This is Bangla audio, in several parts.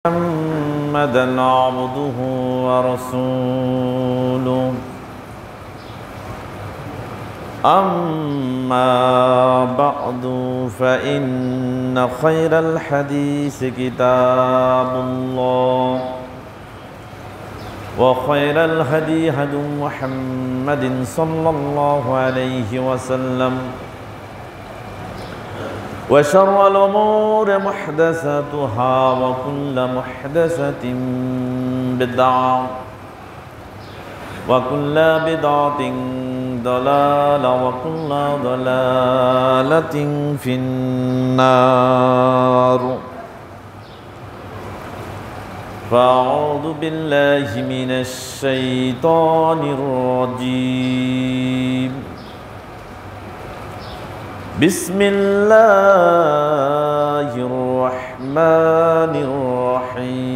محمدًا عبده ورسوله أما بعد فإن خير الحديث كتاب الله وخير الهدي هدي محمد صلى الله عليه وسلم وشر الأمور محدثاتها وكل محدثة بدعة وكل بدعة ضلالة وكل ضلالة في النار فأعوذ بالله من الشيطان الرجيم بسم الله الرحمن الرحيم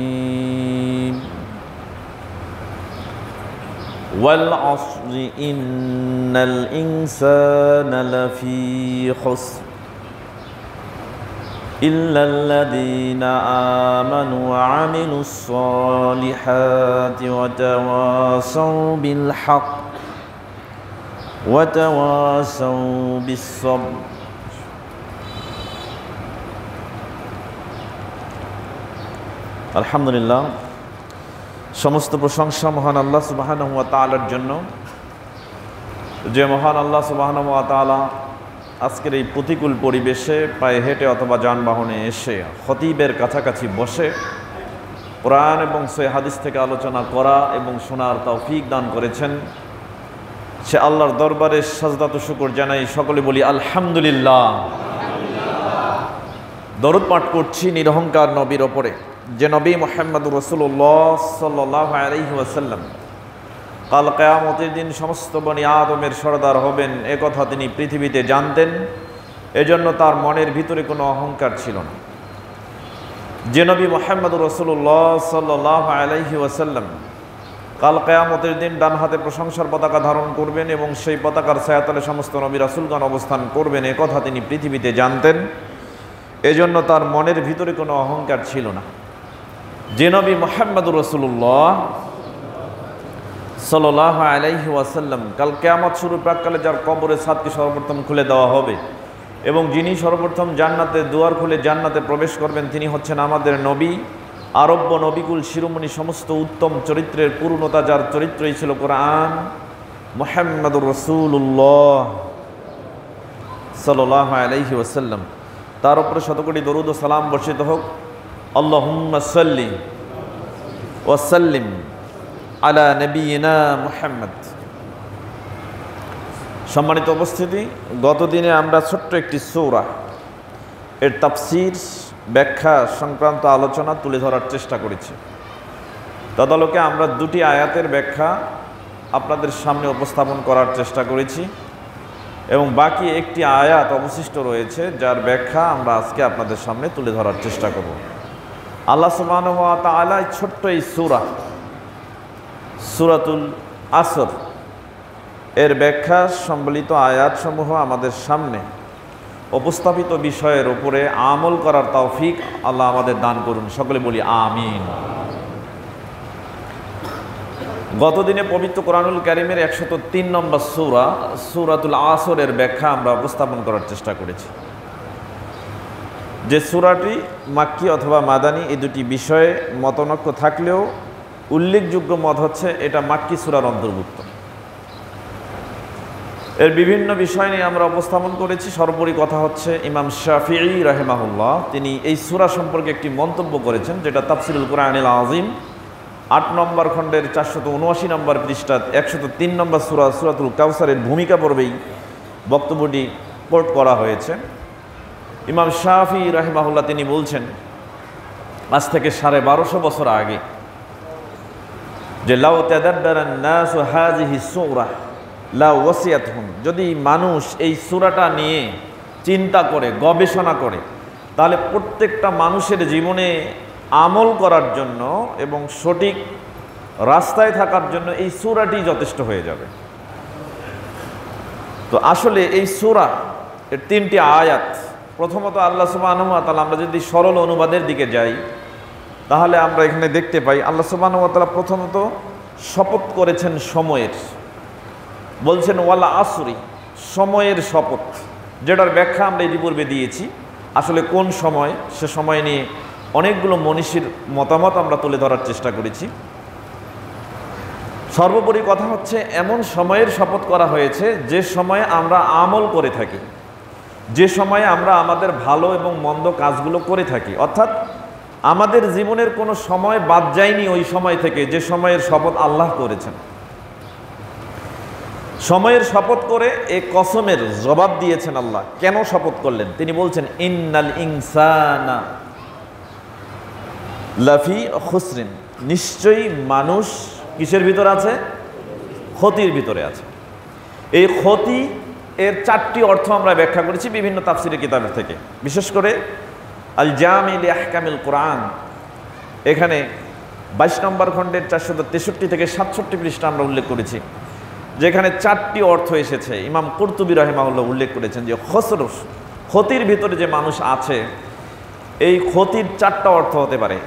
والعصر إن الإنسان لفي خسر إلا الذين آمنوا وعملوا الصالحات وتواصوا بالحق وتواصوا بالصبر আলহামদুলিল্লাহ, সমস্ত প্রশংসা মহান আল্লাহ সুবহানাহু ওয়া তাআলার জন্য, যে মহান আল্লাহ সুবহানাহু ওয়া তাআলা আজকের এই প্রতিকূল পরিবেশে পায়ে হেঁটে অথবা যানবাহনে এসে খতিবের কাছাকাছি বসে কোরআন এবং সহিহ হাদিস থেকে আলোচনা করা এবং শোনার তৌফিক দান করেছেন। সে আল্লাহর দরবারে সাজদাত শুকর জানাই, সকলে বলি আলহামদুলিল্লাহ। দরুদ পাঠ করছি নিরহংকার নবীর ওপরে, যে নবী মুহাম্মদুর রাসূলুল্লাহ সাল্লাল্লাহু আলাইহি ওয়াসাল্লাম কাল কিয়ামতের দিন সমস্ত বনি আদমের সরদার হবেন, এ কথা তিনি পৃথিবীতে জানতেন। এজন্য তার মনের ভিতরে কোনো অহংকার ছিল না। যে নবী মুহাম্মদুর রাসূলুল্লাহ সাল্লাল্লাহু আলাইহি ওয়াসাল্লাম কাল কিয়ামতের দিন ডান হাতে প্রশংসার পতাকা ধারণ করবেন এবং সেই পতাকার ছায়াতলে সমস্ত নবী রাসূলগণ অবস্থান করবেন, এ কথা তিনি পৃথিবীতে জানতেন। এজন্য তার মনের ভিতরে কোনো অহংকার ছিল না। যে নবী মুহাম্মদুর রাসূলুল্লাহ সাল্লাল্লাহু আলাইহি ওয়াসাল্লাম কাল কিয়ামত শুরু প্রাককালে যার কবরের ছাদকে সর্বপ্রথম খুলে দেওয়া হবে এবং যিনি সর্বপ্রথম জান্নাতে দুয়ার খুলে জান্নাতে প্রবেশ করবেন, তিনি হচ্ছেন আমাদের নবী, আরব্য নবিকুল শিরোমণি, সমস্ত উত্তম চরিত্রের পূর্ণতা যার চরিত্রই ছিল কোরআন, মুহাম্মদুর রাসূলুল্লাহ সাল্লাল্লাহু আলাইহি ওয়াসাল্লাম। তার উপরে শতকোটি দরুদ ও সালাম বর্ষিত হোক। আল্লাহুম্মা সাল্লি ওয়া সাল্লিম আলা নবিয়িনা মুহাম্মদ। সম্মানিত উপস্থিতি, গতদিনে আমরা ছোট্ট একটি সূরা এর তাফসীর ব্যাখ্যা সংক্রান্ত আলোচনা তুলে ধরার চেষ্টা করেছি। তদালোকে আমরা দুটি আয়াতের ব্যাখ্যা আপনাদের সামনে উপস্থাপন করার চেষ্টা করেছি এবং বাকি একটি আয়াত অবশিষ্ট রয়েছে, যার ব্যাখ্যা আমরা আজকে আপনাদের সামনে তুলে ধরার চেষ্টা করব। আল্লাহ সুবহানাহু ওয়া তাআলা ছোট্ট এই সূরাতুল আসর এর ব্যাখ্যা সম্বলিত আয়াতসমূহ আমাদের সামনে উপস্থাপিত বিষয়ের উপরে আমল করার তৌফিক আল্লাহ আমাদের দান করুন, সকলে বলি আমিন। গতদিনে পবিত্র কোরআনুল কারীমের 103 নম্বর সূরা সূরাতুল আসরের ব্যাখ্যা আমরা উপস্থাপন করার চেষ্টা করেছি। যে সূরাটি মাক্কি অথবা মাদানী, এই দুটি বিষয়ে মতনৈক্য থাকলেও উল্লেখযোগ্য মত হচ্ছে এটা মাক্কি সূরার অন্তর্ভুক্ত। এর বিভিন্ন বিষয় নিয়ে আমরা উপস্থাপন করেছি। সর্বোপরি কথা হচ্ছে ইমাম শাফিঈ রাহিমাহুল্লাহ তিনি এই সূরা সম্পর্কে একটি মন্তব্য করেছেন, যেটা তাফসীরুল কুরআনিল আযীম 8 নম্বর খণ্ডের 479 নম্বর পৃষ্ঠা 103 নম্বর সূরা সূরাতুল কাউসারের ভূমিকা পর্বেই বক্তব্যটি কোট করা হয়েছে। ইমাম শাফিঈ রাহিমাহুল্লাহ তিনি বলছেন, আজ থেকে 1250 বছর আগে, যে লাউ তাদাব্বারান নাসু হাযিহি সূরা লা ওয়াসিয়াতহুম, যদি মানুষ এই সূরাটা নিয়ে চিন্তা করে গবেষণা করে, তাহলে প্রত্যেকটা মানুষের জীবনে আমল করার জন্য এবং সঠিক রাস্তায় থাকার জন্য এই সূরাটি যথেষ্ট হয়ে যাবে। তো আসলে এই সূরা এর তিনটি আয়াত, প্রথমত আল্লাহ সুবহানাহু ওয়া তাআলা, আমরা যদি সরল অনুবাদের দিকে যাই, তাহলে আমরা এখানে দেখতে পাই আল্লাহ সুবহানাহু ওয়া তাআলা প্রথমত শপথ করেছেন সময়ের, বলছেন ওয়াল আসরি, সময়ের শপথ, যেটার ব্যাখ্যা আমরা ইতিপূর্বে দিয়েছি। আসলে কোন সময়, সে সময় নিয়ে অনেকগুলো মনীষীর মতামত আমরা তুলে ধরার চেষ্টা করেছি। সর্বোপরি কথা হচ্ছে এমন সময়ের শপথ করা হয়েছে যে সময়ে আমরা আমল করে থাকি, যে সময়ে আমরা আমাদের ভালো এবং মন্দ কাজগুলো করে থাকি, অর্থাৎ আমাদের জীবনের কোনো সময় বাদ যায়নি ওই সময় থেকে যে সময়ের শপথ আল্লাহ করেছেন। সময়ের শপথ করে এই কসমের জবাব দিয়েছেন আল্লাহ। কেন শপথ করলেন? তিনি বলছেন ইন্নাল ইনসানা লাফি খুসরিন, নিশ্চয়ই মানুষ কিসের ভিতরে আছে? ক্ষতির ভিতরে আছে। এই ক্ষতি এর 4টি অর্থ আমরা ব্যাখ্যা করেছি বিভিন্ন তাফসিরের কিতাবের থেকে, বিশেষ করে আল জামি লি আহকামিল কোরআন, এখানে 22 নম্বর খণ্ডের 463 থেকে 67 পৃষ্ঠা আমরা উল্লেখ করেছি, যেখানে 4টি অর্থ এসেছে। ইমাম কুরতুবী রাহিমাহুল্লাহ উল্লেখ করেছেন যে খসরুস, ক্ষতির ভিতরে যে মানুষ আছে, এই ক্ষতির 4টা অর্থ হতে পারে।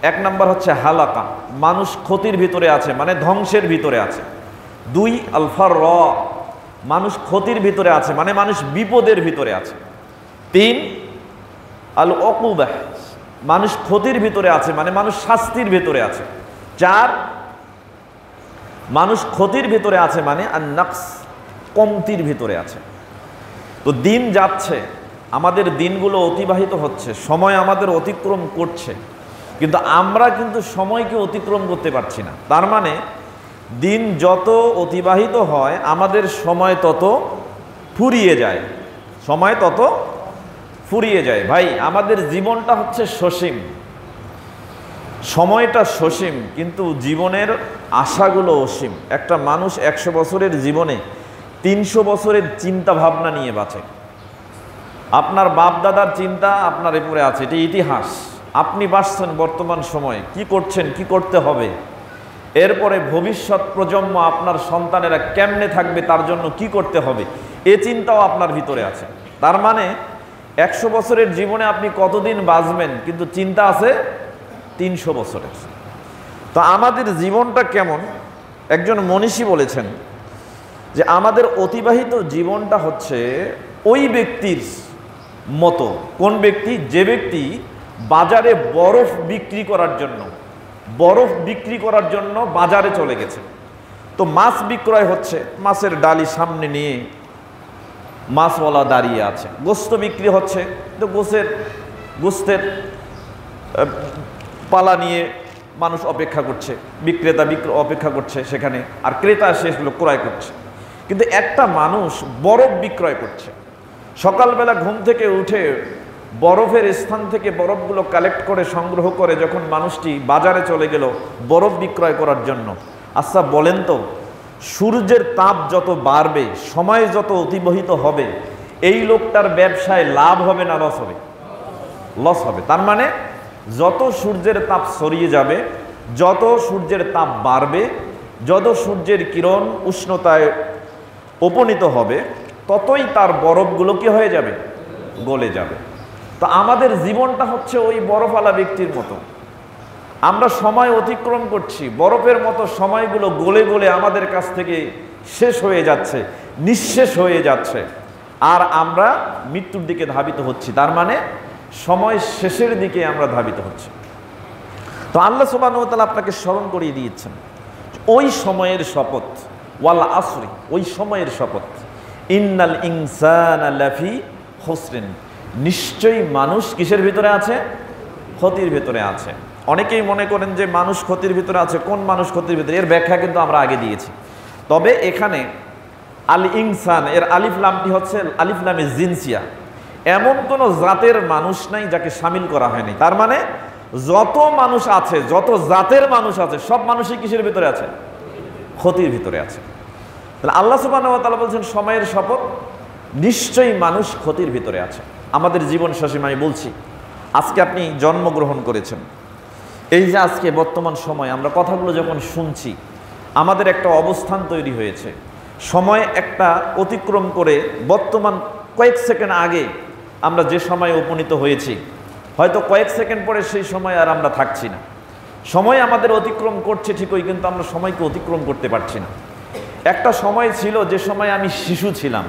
1 নম্বর হচ্ছে হালাকা, মানুষ ক্ষতির ভিতরে আছে মানে ধ্বংসের ভিতরে আছে। 2 আল ফারর, মানুষ ক্ষতির ভিতরে আছে মানে মানুষ বিপদের ভিতরে আছে। 3 আল উকুবাহ, মানুষ ক্ষতির ভিতরে আছে মানে মানুষ শাস্তির ভিতরে আছে। 4 মানুষ ক্ষতির ভিতরে আছে মানে আর নকস, কমতির ভিতরে আছে। তো দিন যাচ্ছে, আমাদের দিনগুলো অতিবাহিত হচ্ছে, সময় আমাদের অতিক্রম করছে, কিন্তু আমরা কিন্তু সময়কে অতিক্রম করতে পারছি না। তার মানে দিন যত অতিবাহিত হয় আমাদের সময় তত ফুরিয়ে যায়, সময় তত ফুরিয়ে যায়। ভাই, আমাদের জীবনটা হচ্ছে সসীম, সময়টা সসীম, কিন্তু জীবনের আশাগুলো অসীম। একটা মানুষ 100 বছরের জীবনে 300 বছরের চিন্তা ভাবনা নিয়ে বাঁচে। আপনার বাপ দাদার চিন্তা আপনার উপরে আছে, এটি ইতিহাস। আপনি বাঁচছেন বর্তমান সময়ে, কি করছেন, কি করতে হবে, এরপরে ভবিষ্যৎ প্রজন্ম আপনার সন্তানেরা কেমনে থাকবে, তার জন্য কি করতে হবে, এ চিন্তাও আপনার ভিতরে আছে। তার মানে 100 বছরের জীবনে আপনি কতদিন বাঁচবেন, কিন্তু চিন্তা আছে 300 বছরের। তো আমাদের জীবনটা কেমন? একজন মনীষী বলেছেন যে আমাদের অতিবাহিত জীবনটা হচ্ছে ওই ব্যক্তির মতো। কোন ব্যক্তি? যে ব্যক্তি বাজারে বরফ বিক্রি করার জন্য বাজারে চলে গেছে। তো মাছ বিক্রয় হচ্ছে, মাছের ডালি সামনে নিয়ে মাছওয়ালা দাঁড়িয়ে আছে। গোস্ত বিক্রি হচ্ছে, তো গোস্তের পালা নিয়ে মানুষ অপেক্ষা করছে, বিক্রেতা অপেক্ষা করছে সেখানে, আর ক্রেতা সেগুলো ক্রয় করছে। কিন্তু একটা মানুষ বরফ বিক্রয় করছে। সকালবেলা ঘুম থেকে উঠে বরফের স্থান থেকে বরফগুলো কালেক্ট করে সংগ্রহ করে যখন মানুষটি বাজারে চলে গেল বরফ বিক্রয় করার জন্য, আচ্ছা বলেন তো, সূর্যের তাপ যত বাড়বে, সময় যত অতিবাহিত হবে, এই লোকটার ব্যবসায় লাভ হবে না লস হবে? লস হবে। তার মানে যত সূর্যের তাপ ছড়িয়ে যাবে, যত সূর্যের তাপ বাড়বে, যত সূর্যের কিরণ উষ্ণতায় উপনীত হবে, ততই তার বরফগুলো কি হয়ে যাবে? গলে যাবে। তো আমাদের জীবনটা হচ্ছে ওই বরফওয়ালা ব্যক্তির মতো। আমরা সময় অতিক্রম করছি, বরফের মতো সময়গুলো গলে গলে আমাদের কাছ থেকে শেষ হয়ে যাচ্ছে, নিঃশেষ হয়ে যাচ্ছে, আর আমরা মৃত্যুর দিকে ধাবিত হচ্ছি। তার মানে সময় শেষের দিকে আমরা ধাবিত হচ্ছি। তো আল্লাহ সুবহানাহু ওয়া তাআলা আপনাকে স্মরণ করিয়ে দিয়েছেন ওই সময়ের শপথ, ওয়াল আসরি, ওই সময়ের শপথ, ইন্নাল ইনসানা লাফি খুসরিন, নিশ্চয়ই মানুষ কিসের ভিতরে আছে? ক্ষতির ভিতরে আছে। অনেকেই মনে করেন যে মানুষ ক্ষতির ভিতরে আছে। কোন মানুষ ক্ষতির ভিতরে? এর ব্যাখ্যা কিন্তু আমরা আগে দিয়েছি। তবে এখানে আল ইনসান এর আলিফ লামটি হচ্ছে আলিফ লামে জিনসিয়া, এমন কোনো জাতের মানুষ নাই যাকে শামিল করা হয়নি। তার মানে যত মানুষ আছে, যত জাতের মানুষ আছে, সব মানুষই কিসের ভিতরে আছে? ক্ষতির ভিতরে আছে। তাহলে আল্লাহ সুবহানাহু ওয়া তাআলা বলছেন সময়ের শপথ, নিশ্চয়ই মানুষ ক্ষতির ভিতরে আছে। আমাদের জীবন সসীম। আমি বলছি, আজকে আপনি জন্মগ্রহণ করেছেন, এই যে আজকে বর্তমান সময় আমরা কথাগুলো যখন শুনছি, আমাদের একটা অবস্থান তৈরি হয়েছে। সময় একটা অতিক্রম করে বর্তমান কয়েক সেকেন্ড আগে আমরা যে সময়ে উপনীত হয়েছি, হয়তো কয়েক সেকেন্ড পরে সেই সময় আর আমরা থাকছি না। সময় আমাদের অতিক্রম করছে ঠিকই, কিন্তু আমরা সময়কে অতিক্রম করতে পারছি না। একটা সময় ছিল যে সময় আমি শিশু ছিলাম,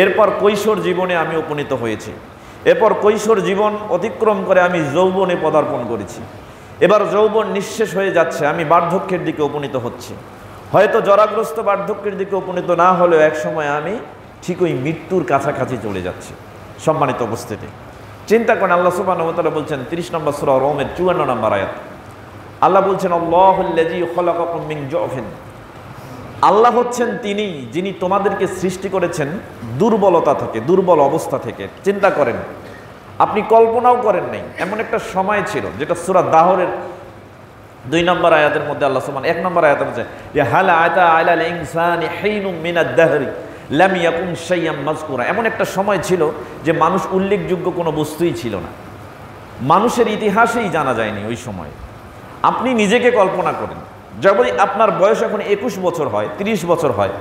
এরপর কৈশোর জীবনে আমি উপনীত হয়েছি, এরপর কৈশোর জীবন অতিক্রম করে আমি যৌবনে পদার্পণ করেছি, এবার যৌবন নিঃশেষ হয়ে যাচ্ছে, আমি বার্ধক্যের দিকে উপনীত হচ্ছি। হয়তো জরাগ্রস্ত বার্ধক্যের দিকে উপনীত না হলেও এক সময় আমি ঠিকই মৃত্যুর কাছাকাছি চলে যাচ্ছি। সম্মানিত উপস্থিতি, চিন্তা করেন, আল্লাহ সুবহানাহু ওয়া তাআলা বলছেন 30 নম্বর সূরা রোমের 54 নম্বর আয়াত, আল্লাহ বলছেন আল্লাহুল্লাযী খালাকাকুম মিন যুফিন, আল্লাহ হচ্ছেন তিনি যিনি তোমাদেরকে সৃষ্টি করেছেন দুর্বলতা থেকে, দুর্বল অবস্থা থেকে। চিন্তা করেন, আপনি কল্পনাও করেন নাই এমন একটা সময় ছিল, যেটা সূরা দাহরের 2 নম্বর আয়াতের মধ্যে আল্লাহ সুবহানাহু 1 নম্বর আয়াতে বলছে যে হাল আতা আলাল ইনসানি হিনুম মিনাদ দাহরি লাম ইয়াকুন শাইয়াম মাযকুরা। এমন একটা সময় ছিল যে মানুষ উল্লেখযোগ্য কোনো বস্তুই ছিল না, মানুষের ইতিহাসেই জানা যায়নি ওই সময়। আপনি নিজেকে কল্পনা করেন, যখন আপনার বয়স এখন 21 বছর হয়, 30 বছর হয়,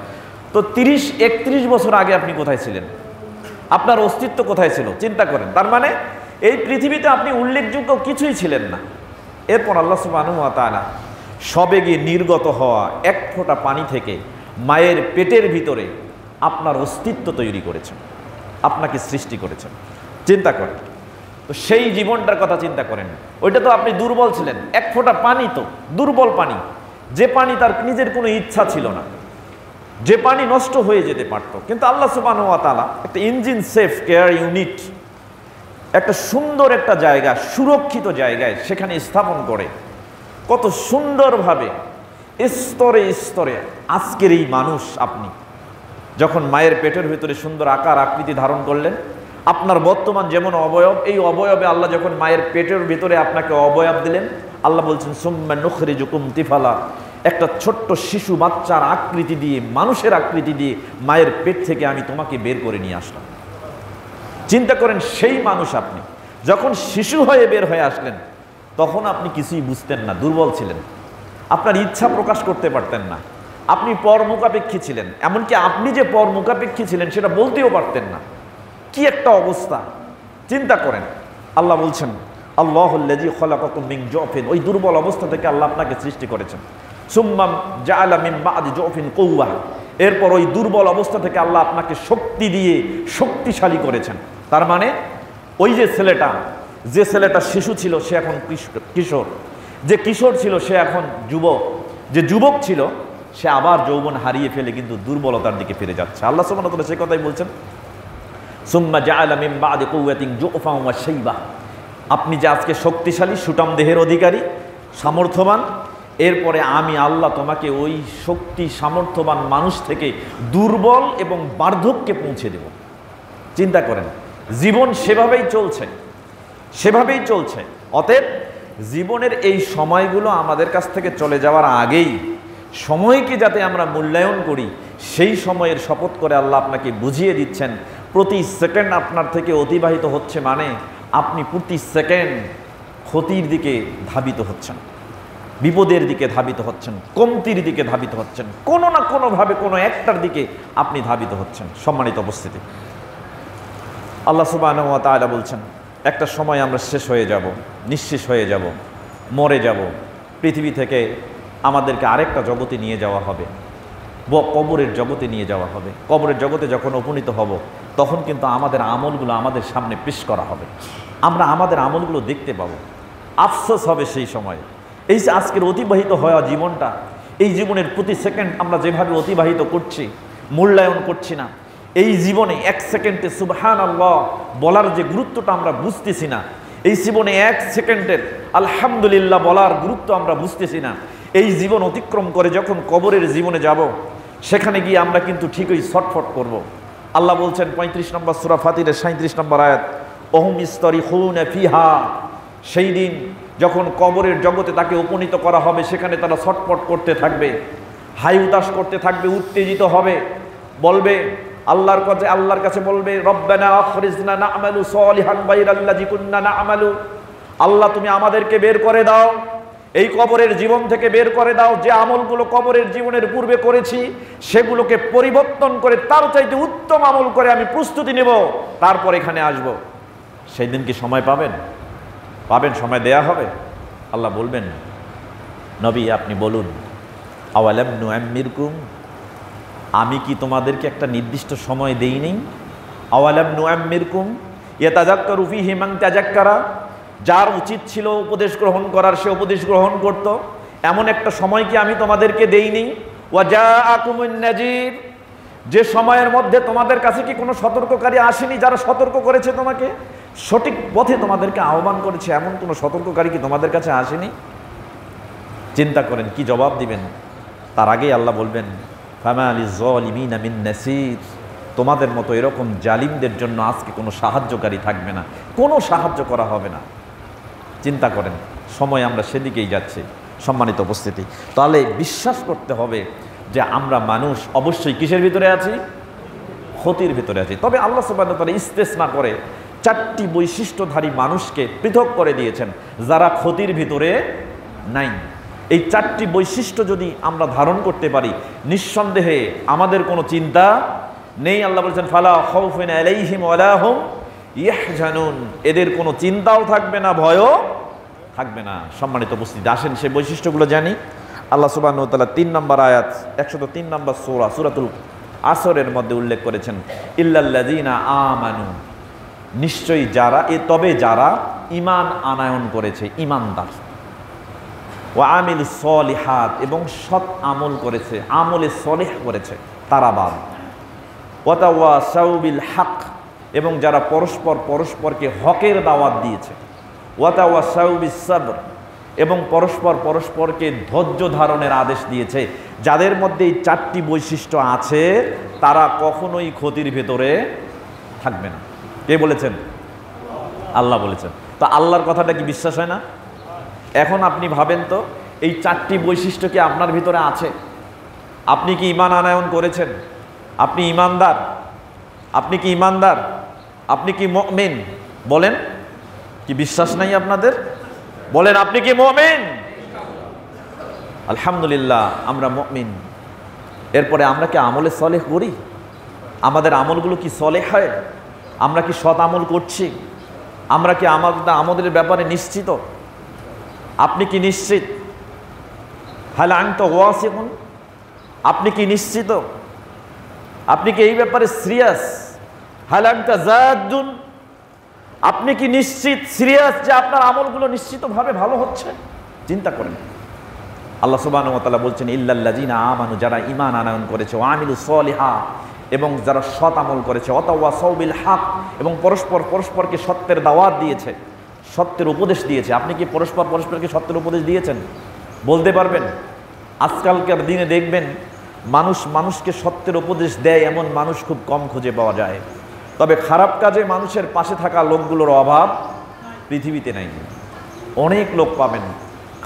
তো 30-31 বছর আগে আপনি কোথায় ছিলেন? আপনার অস্তিত্ব কোথায় ছিল? চিন্তা করেন। তার মানে এই পৃথিবীতে আপনি উল্লেখযোগ্য কিছুই ছিলেন না। এরপর আল্লাহ সুবহানাহু ওয়া তাআলা সবেগে নির্গত হওয়া এক ফোঁটা পানি থেকে মায়ের পেটের ভিতরে আপনার অস্তিত্ব তৈরি করেছেন, আপনাকে সৃষ্টি করেছেন। চিন্তা করেন, তো সেই জীবনটার কথা চিন্তা করেন। ওইটা তো আপনি দুর্বল ছিলেন, এক ফোঁটা পানি, তো দুর্বল পানি, যে পানি তার নিজের কোনো ইচ্ছা ছিল না, যে পানি নষ্ট হয়ে যেতে পারত। কিন্তু আল্লাহ সুবহানাহু ওয়া তাআলা একটা ইঞ্জিন সেফ কেয়ার ইউনিট, একটা সুন্দর একটা জায়গা, সুরক্ষিত জায়গায় সেখানে স্থাপন করে কত সুন্দরভাবে স্তরে স্তরে আজকের এই মানুষ, আপনি যখন মায়ের পেটের ভিতরে সুন্দর আকার আকৃতি ধারণ করলেন, আপনার বর্তমান যেমন অবয়ব, এই অবয়বে আল্লাহ যখন মায়ের পেটের ভিতরে আপনাকে অবয়ব দিলেন, আল্লাহ বলছেন সুম্মা নুখরিজুকুম তিফালা, একটা ছোট্ট শিশু বাচ্চার আকৃতি দিয়ে, মানুষের আকৃতি দিয়ে মায়ের পেট থেকে আমি তোমাকে বের করে নিয়ে আসলাম। চিন্তা করেন, সেই মানুষ আপনি যখন শিশু হয়ে বের হয়ে আসলেন, তখন আপনি কিছুই বুঝতেন না, দুর্বল ছিলেন, আপনার ইচ্ছা প্রকাশ করতে পারতেন না, আপনি পরমুখাপেক্ষী ছিলেন, এমনকি আপনি যে পরমুখাপেক্ষী ছিলেন সেটা বলতেও পারতেন না। কি একটা অবস্থা! চিন্তা করেন, আল্লাহ বলছেন আল্লাহুল্লাযী খালাকাকুম মিন যুফিন, ওই দুর্বল অবস্থা থেকে আল্লাহ আপনাকে সৃষ্টি করেছেন। সুম্মা জাআলা মিন বা'দি যুফিন কুওয়া, এরপর ওই দুর্বল অবস্থা থেকে আল্লাহ আপনাকে শক্তি দিয়ে শক্তিশালী করেছেন। তার মানে ওই যে ছেলেটা শিশু ছিল সে এখন কিশোর, যে কিশোর ছিল সে এখন যুবক, যে যুবক ছিল সে আবার যৌবন হারিয়ে ফেলে কিন্তু দুর্বলতার দিকে ফিরে যাচ্ছে। আল্লাহ সুবহানাহু ওয়া তাআলা সেই কথাই বলছেন সুম্মা জাআলা মিন বা'দি কুওয়াতিন যুফান ওয়া শাইবা, আপনি যে আজকে শক্তিশালী সুঠাম দেহের অধিকারী, সামর্থ্যবান, এরপরে আমি আল্লাহ তোমাকে ওই শক্তি সামর্থ্যবান মানুষ থেকে দুর্বল এবং বার্ধক্যে পৌঁছে দেব। চিন্তা করেন, জীবন সেভাবেই চলছে, সেভাবেই চলছে। অতএব জীবনের এই সময়গুলো আমাদের কাছ থেকে চলে যাওয়ার আগেই সময়কে যাতে আমরা মূল্যায়ন করি, সেই সময়ের শপথ করে আল্লাহ আপনাকে বুঝিয়ে দিচ্ছেন, প্রতি সেকেন্ড আপনার থেকে অতিবাহিত হচ্ছে মানে আপনি প্রতি সেকেন্ড ক্ষতির দিকে ধাবিত হচ্ছেন, বিপদের দিকে ধাবিত হচ্ছেন, কমতির দিকে ধাবিত হচ্ছেন, কোনো না কোনোভাবে কোনো একটার দিকে আপনি ধাবিত হচ্ছেন। সম্মানিত উপস্থিতি, আল্লাহ সুবহানাহু ওয়া তাআলা বলছেন একটা সময় আমরা শেষ হয়ে যাব, নিঃশেষ হয়ে যাব, মরে যাব, পৃথিবী থেকে আমাদেরকে আরেকটা জগতে নিয়ে যাওয়া হবে, কবরের জগতে নিয়ে যাওয়া হবে। কবরের জগতে যখন উপনীত হব তখন কিন্তু আমাদের আমলগুলো আমাদের সামনে পেশ করা হবে, আমরা আমাদের আমলগুলো দেখতে পাবো। আফসোস হবে সেই সময়, এই যে আজকের অতিবাহিত হওয়া জীবনটা, এই জীবনের প্রতি সেকেন্ড আমরা যেভাবে অতিবাহিত করছি, মূল্যায়ন করছি না। এই জীবনে এক সেকেন্ডে সুবহানাল্লাহ বলার যে গুরুত্বটা আমরা বুঝতেছি না, এই জীবনে এক সেকেন্ডের আলহামদুলিল্লাহ বলার গুরুত্ব আমরা বুঝতেছি না। এই জীবন অতিক্রম করে যখন কবরের জীবনে যাব, সেখানে গিয়ে আমরা কিন্তু ঠিকই ছটফট করব। আল্লাহ বলছেন 35 নম্বর সূরা ফাতিরের 37 নম্বর আয়াত, ওহুম ইস্তারিখুনা ফিহা, সেই দিন যখন কবরের জগতে তাকে উপনীত করা হবে, সেখানে তারা ছটফট করতে থাকবে, হাই উতাস করতে থাকবে, উত্তেজিত হবে, বলবে আল্লাহর কাছে বলবে রব্বানা আখরিজনা না'মালু সলিহান গায়রাল্লাযী কুন্না না'মালু, আল্লাহ তুমি আমাদেরকে বের করে দাও, এই কবরের জীবন থেকে বের করে দাও, যে আমলগুলো কবরের জীবনের পূর্বে করেছি সেগুলোকে পরিবর্তন করে তার চাইতে উত্তম আমল করে আমি প্রস্তুতি নেব, তারপর এখানে আসব। সেই দিন কি সময় পাবেন? সময় দেয়া হবে? আল্লাহ বলবেন নবী আপনি বলুন, আওয়ালাম নুআম্মিরকুম, আমি কি তোমাদেরকে একটা নির্দিষ্ট সময় দেইনি? আওয়ালাম নুআম্মিরকুম ইয়াতাযাক্কারু ফীহি মান তাযাক্কারা, যার উচিত ছিল উপদেশ গ্রহণ করার সে উপদেশ গ্রহণ করত। এমন একটা সময় কি আমি তোমাদেরকে দেইনি? ওয়া জাআকুমুন নাযীর, যে সময়ের মধ্যে তোমাদের কাছে কি কোনো সতর্ককারী আসেনি, যারা সতর্ক করেছে, তোমাকে সঠিক পথে তোমাদেরকে আহ্বান করেছে, এমন কোনো সতর্ককারী কি তোমাদের কাছে আসেনি? চিন্তা করেন কি জবাব দিবেন। তার আগেই আল্লাহ বলবেন, ফামা লিয-যালিমিনা মিন নাসীর, তোমাদের মতো এরকম জালিমদের জন্য আজকে কোনো সাহায্যকারী থাকবে না, কোনো সাহায্য করা হবে না। চিন্তা করেন, সময় আমরা সেদিকেই যাচ্ছি। সম্মানিত উপস্থিতি, তাহলে বিশ্বাস করতে হবে যে আমরা মানুষ অবশ্যই কিসের ভিতরে আছি? ক্ষতির ভিতরে আছি। তবে আল্লাহ সুবহানাহু ওয়া তাআলা ইস্তেসনা করে 4টি বৈশিষ্ট্যধারী মানুষকে পৃথক করে দিয়েছেন, যারা ক্ষতির ভিতরে নাই। এই 4টি বৈশিষ্ট্য যদি আমরা ধারণ করতে পারি, নিঃসন্দেহে আমাদের কোনো চিন্তা নেই। আল্লাহ বলছেন, ফালা খাউফুন আলাইহিম ওয়ালা হুম ইয়াহজানুন, এদের কোনো চিন্তাও থাকবে না, ভয়ও থাকবে না। সম্মানিত উপস্থিতি, আসেন সে বৈশিষ্ট্যগুলো জানি। আল্লাহ সুবহানাহু ওয়া তাআলা 3 নম্বর আয়াত 103 নম্বর সূরাতুল আসরের মধ্যে উল্লেখ করেছেন, ইল্লাল্লাযীনা আমানু, নিশ্চয়ই যারা, তবে যারা ঈমান আনয়ন করেছে, ঈমানদার, ওয়া আমিলুস সলিহাত, এবং সৎ আমল করেছে, আমলে সলিহ করেছে, তারা বাদ। ওয়া তাওয়াসাউ বিল হক, এবং যারা পরস্পরকে হকের দাওয়াত দিয়েছে। ওয়া তাওয়াসাউ বিস সাবর, এবং পরস্পরকে ধৈর্য ধারণের আদেশ দিয়েছে। যাদের মধ্যে এই 4টি বৈশিষ্ট্য আছে, তারা কখনোই ক্ষতির ভেতরে থাকবে না। কে বলেছেন? আল্লাহ বলেছেন। তো আল্লাহর কথাটা কি বিশ্বাস হয় না? এখন আপনি ভাবেন তো, এই 4টি বৈশিষ্ট্য কি আপনার ভিতরে আছে? আপনি কি ঈমান আনয়ন করেছেন? আপনি ঈমানদার? আপনি কি ঈমানদার? আপনি কি মুমিন? বলেন, কি বিশ্বাস নাই আপনাদের? বলেন, আপনি কি মুমিন? আলহামদুলিল্লাহ, আমরা মুমিন। এরপরে আমরা কি আমলে সলেহ করি? আমাদের আমলগুলো কি সলেহ হয়? আমরা কি সৎ আমল করছি? আমরা কি আমাদের ব্যাপারে নিশ্চিত? আপনি কি নিশ্চিত? হাল আনতা ওয়াসিকুন, আপনি কি নিশ্চিত? আপনি কি এই ব্যাপারে সিরিয়াস? হাল আনতা জাদ্দুন, আপনি কি নিশ্চিত, সিরিয়াস যে আপনার আমলগুলো নিশ্চিতভাবে ভালো হচ্ছে? চিন্তা করেন। আল্লাহ সুবহানাহু ওয়া তাআলা বলছেন, ইল্লাল্লাযীনা আমানু, যারা ঈমান আনয়ন করেছে, ওয়া আমিলুস সলিহাত, এবং যারা সৎ আমল করেছে, ওয়া তাওয়াসাউ বিল হক, এবং পরস্পরকে সত্যের দাওয়াত দিয়েছে, সত্যের উপদেশ দিয়েছে। আপনি কি পরস্পরকে সত্যের উপদেশ দিয়েছেন? বলতে পারবেন? আজকালকার দিনে দেখবেন মানুষকে সত্যের উপদেশ দেয় এমন মানুষ খুব কম খুঁজে পাওয়া যায়। তবে খারাপ কাজে মানুষের পাশে থাকা লোকগুলোর অভাব পৃথিবীতে নাই। অনেক লোক পাবেন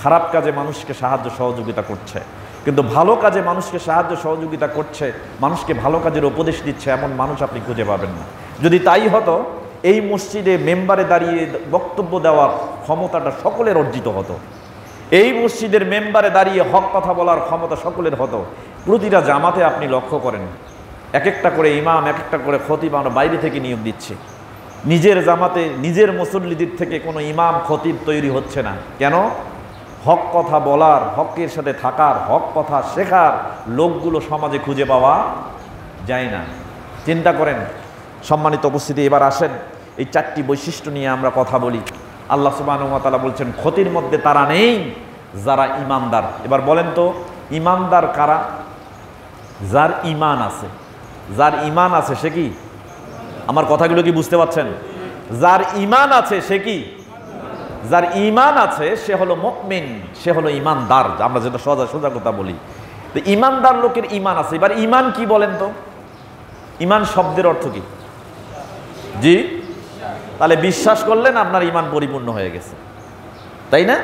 খারাপ কাজে মানুষকে সাহায্য সহযোগিতা করছে, কিন্তু ভালো কাজে মানুষকে সাহায্য সহযোগিতা করছে, মানুষকে ভালো কাজের উপদেশ দিচ্ছে, এমন মানুষ আপনি খুঁজে পাবেন না। যদি তাই হতো, এই মসজিদে মেম্বারে দাঁড়িয়ে বক্তব্য দেওয়ার ক্ষমতাটা সকলের অর্জিত হতো। এই মসজিদের মেম্বারে দাঁড়িয়ে হক কথা বলার ক্ষমতা সকলের হতো। প্রতিটা জামাতে আপনি লক্ষ্য করেন, এক একটা করে ইমাম, এক একটা করে খতিব আমরা বাইরে থেকে নিয়োগ দিচ্ছি। নিজের জামাতে নিজের মুসল্লিদের থেকে কোনো ইমাম খতিব তৈরি হচ্ছে না। কেন? হক কথা বলার, হকের সাথে থাকার, হক কথা শেখার লোকগুলো সমাজে খুঁজে পাওয়া যায় না। চিন্তা করেন। সম্মানিত উপস্থিতি, এবার আসেন এই 4টি বৈশিষ্ট্য নিয়ে আমরা কথা বলি। আল্লাহ সুবহানাহু ওয়া তাআলা বলছেন, ক্ষতির মধ্যে তারা নেই যারা ঈমানদার। এবার বলেন তো, ঈমানদার কারা? যার ঈমান আছে। যার ঈমান আছে সে কি? আমার কথাগুলো কি বুঝতে পারছেন? যার ঈমান আছে সে কি? যার ঈমান আছে সে হলো মুমিন, সে হলো ঈমানদার। আমরা যেটা সোজা কথা বলি, তো ঈমানদার লোকের ঈমান আছে। এবার ঈমান কি বলেন তো? ঈমান শব্দের অর্থ কি? জি, তাহলে বিশ্বাস করলেন আপনার ঈমান পরিপূর্ণ হয়ে গেছে, তাই না?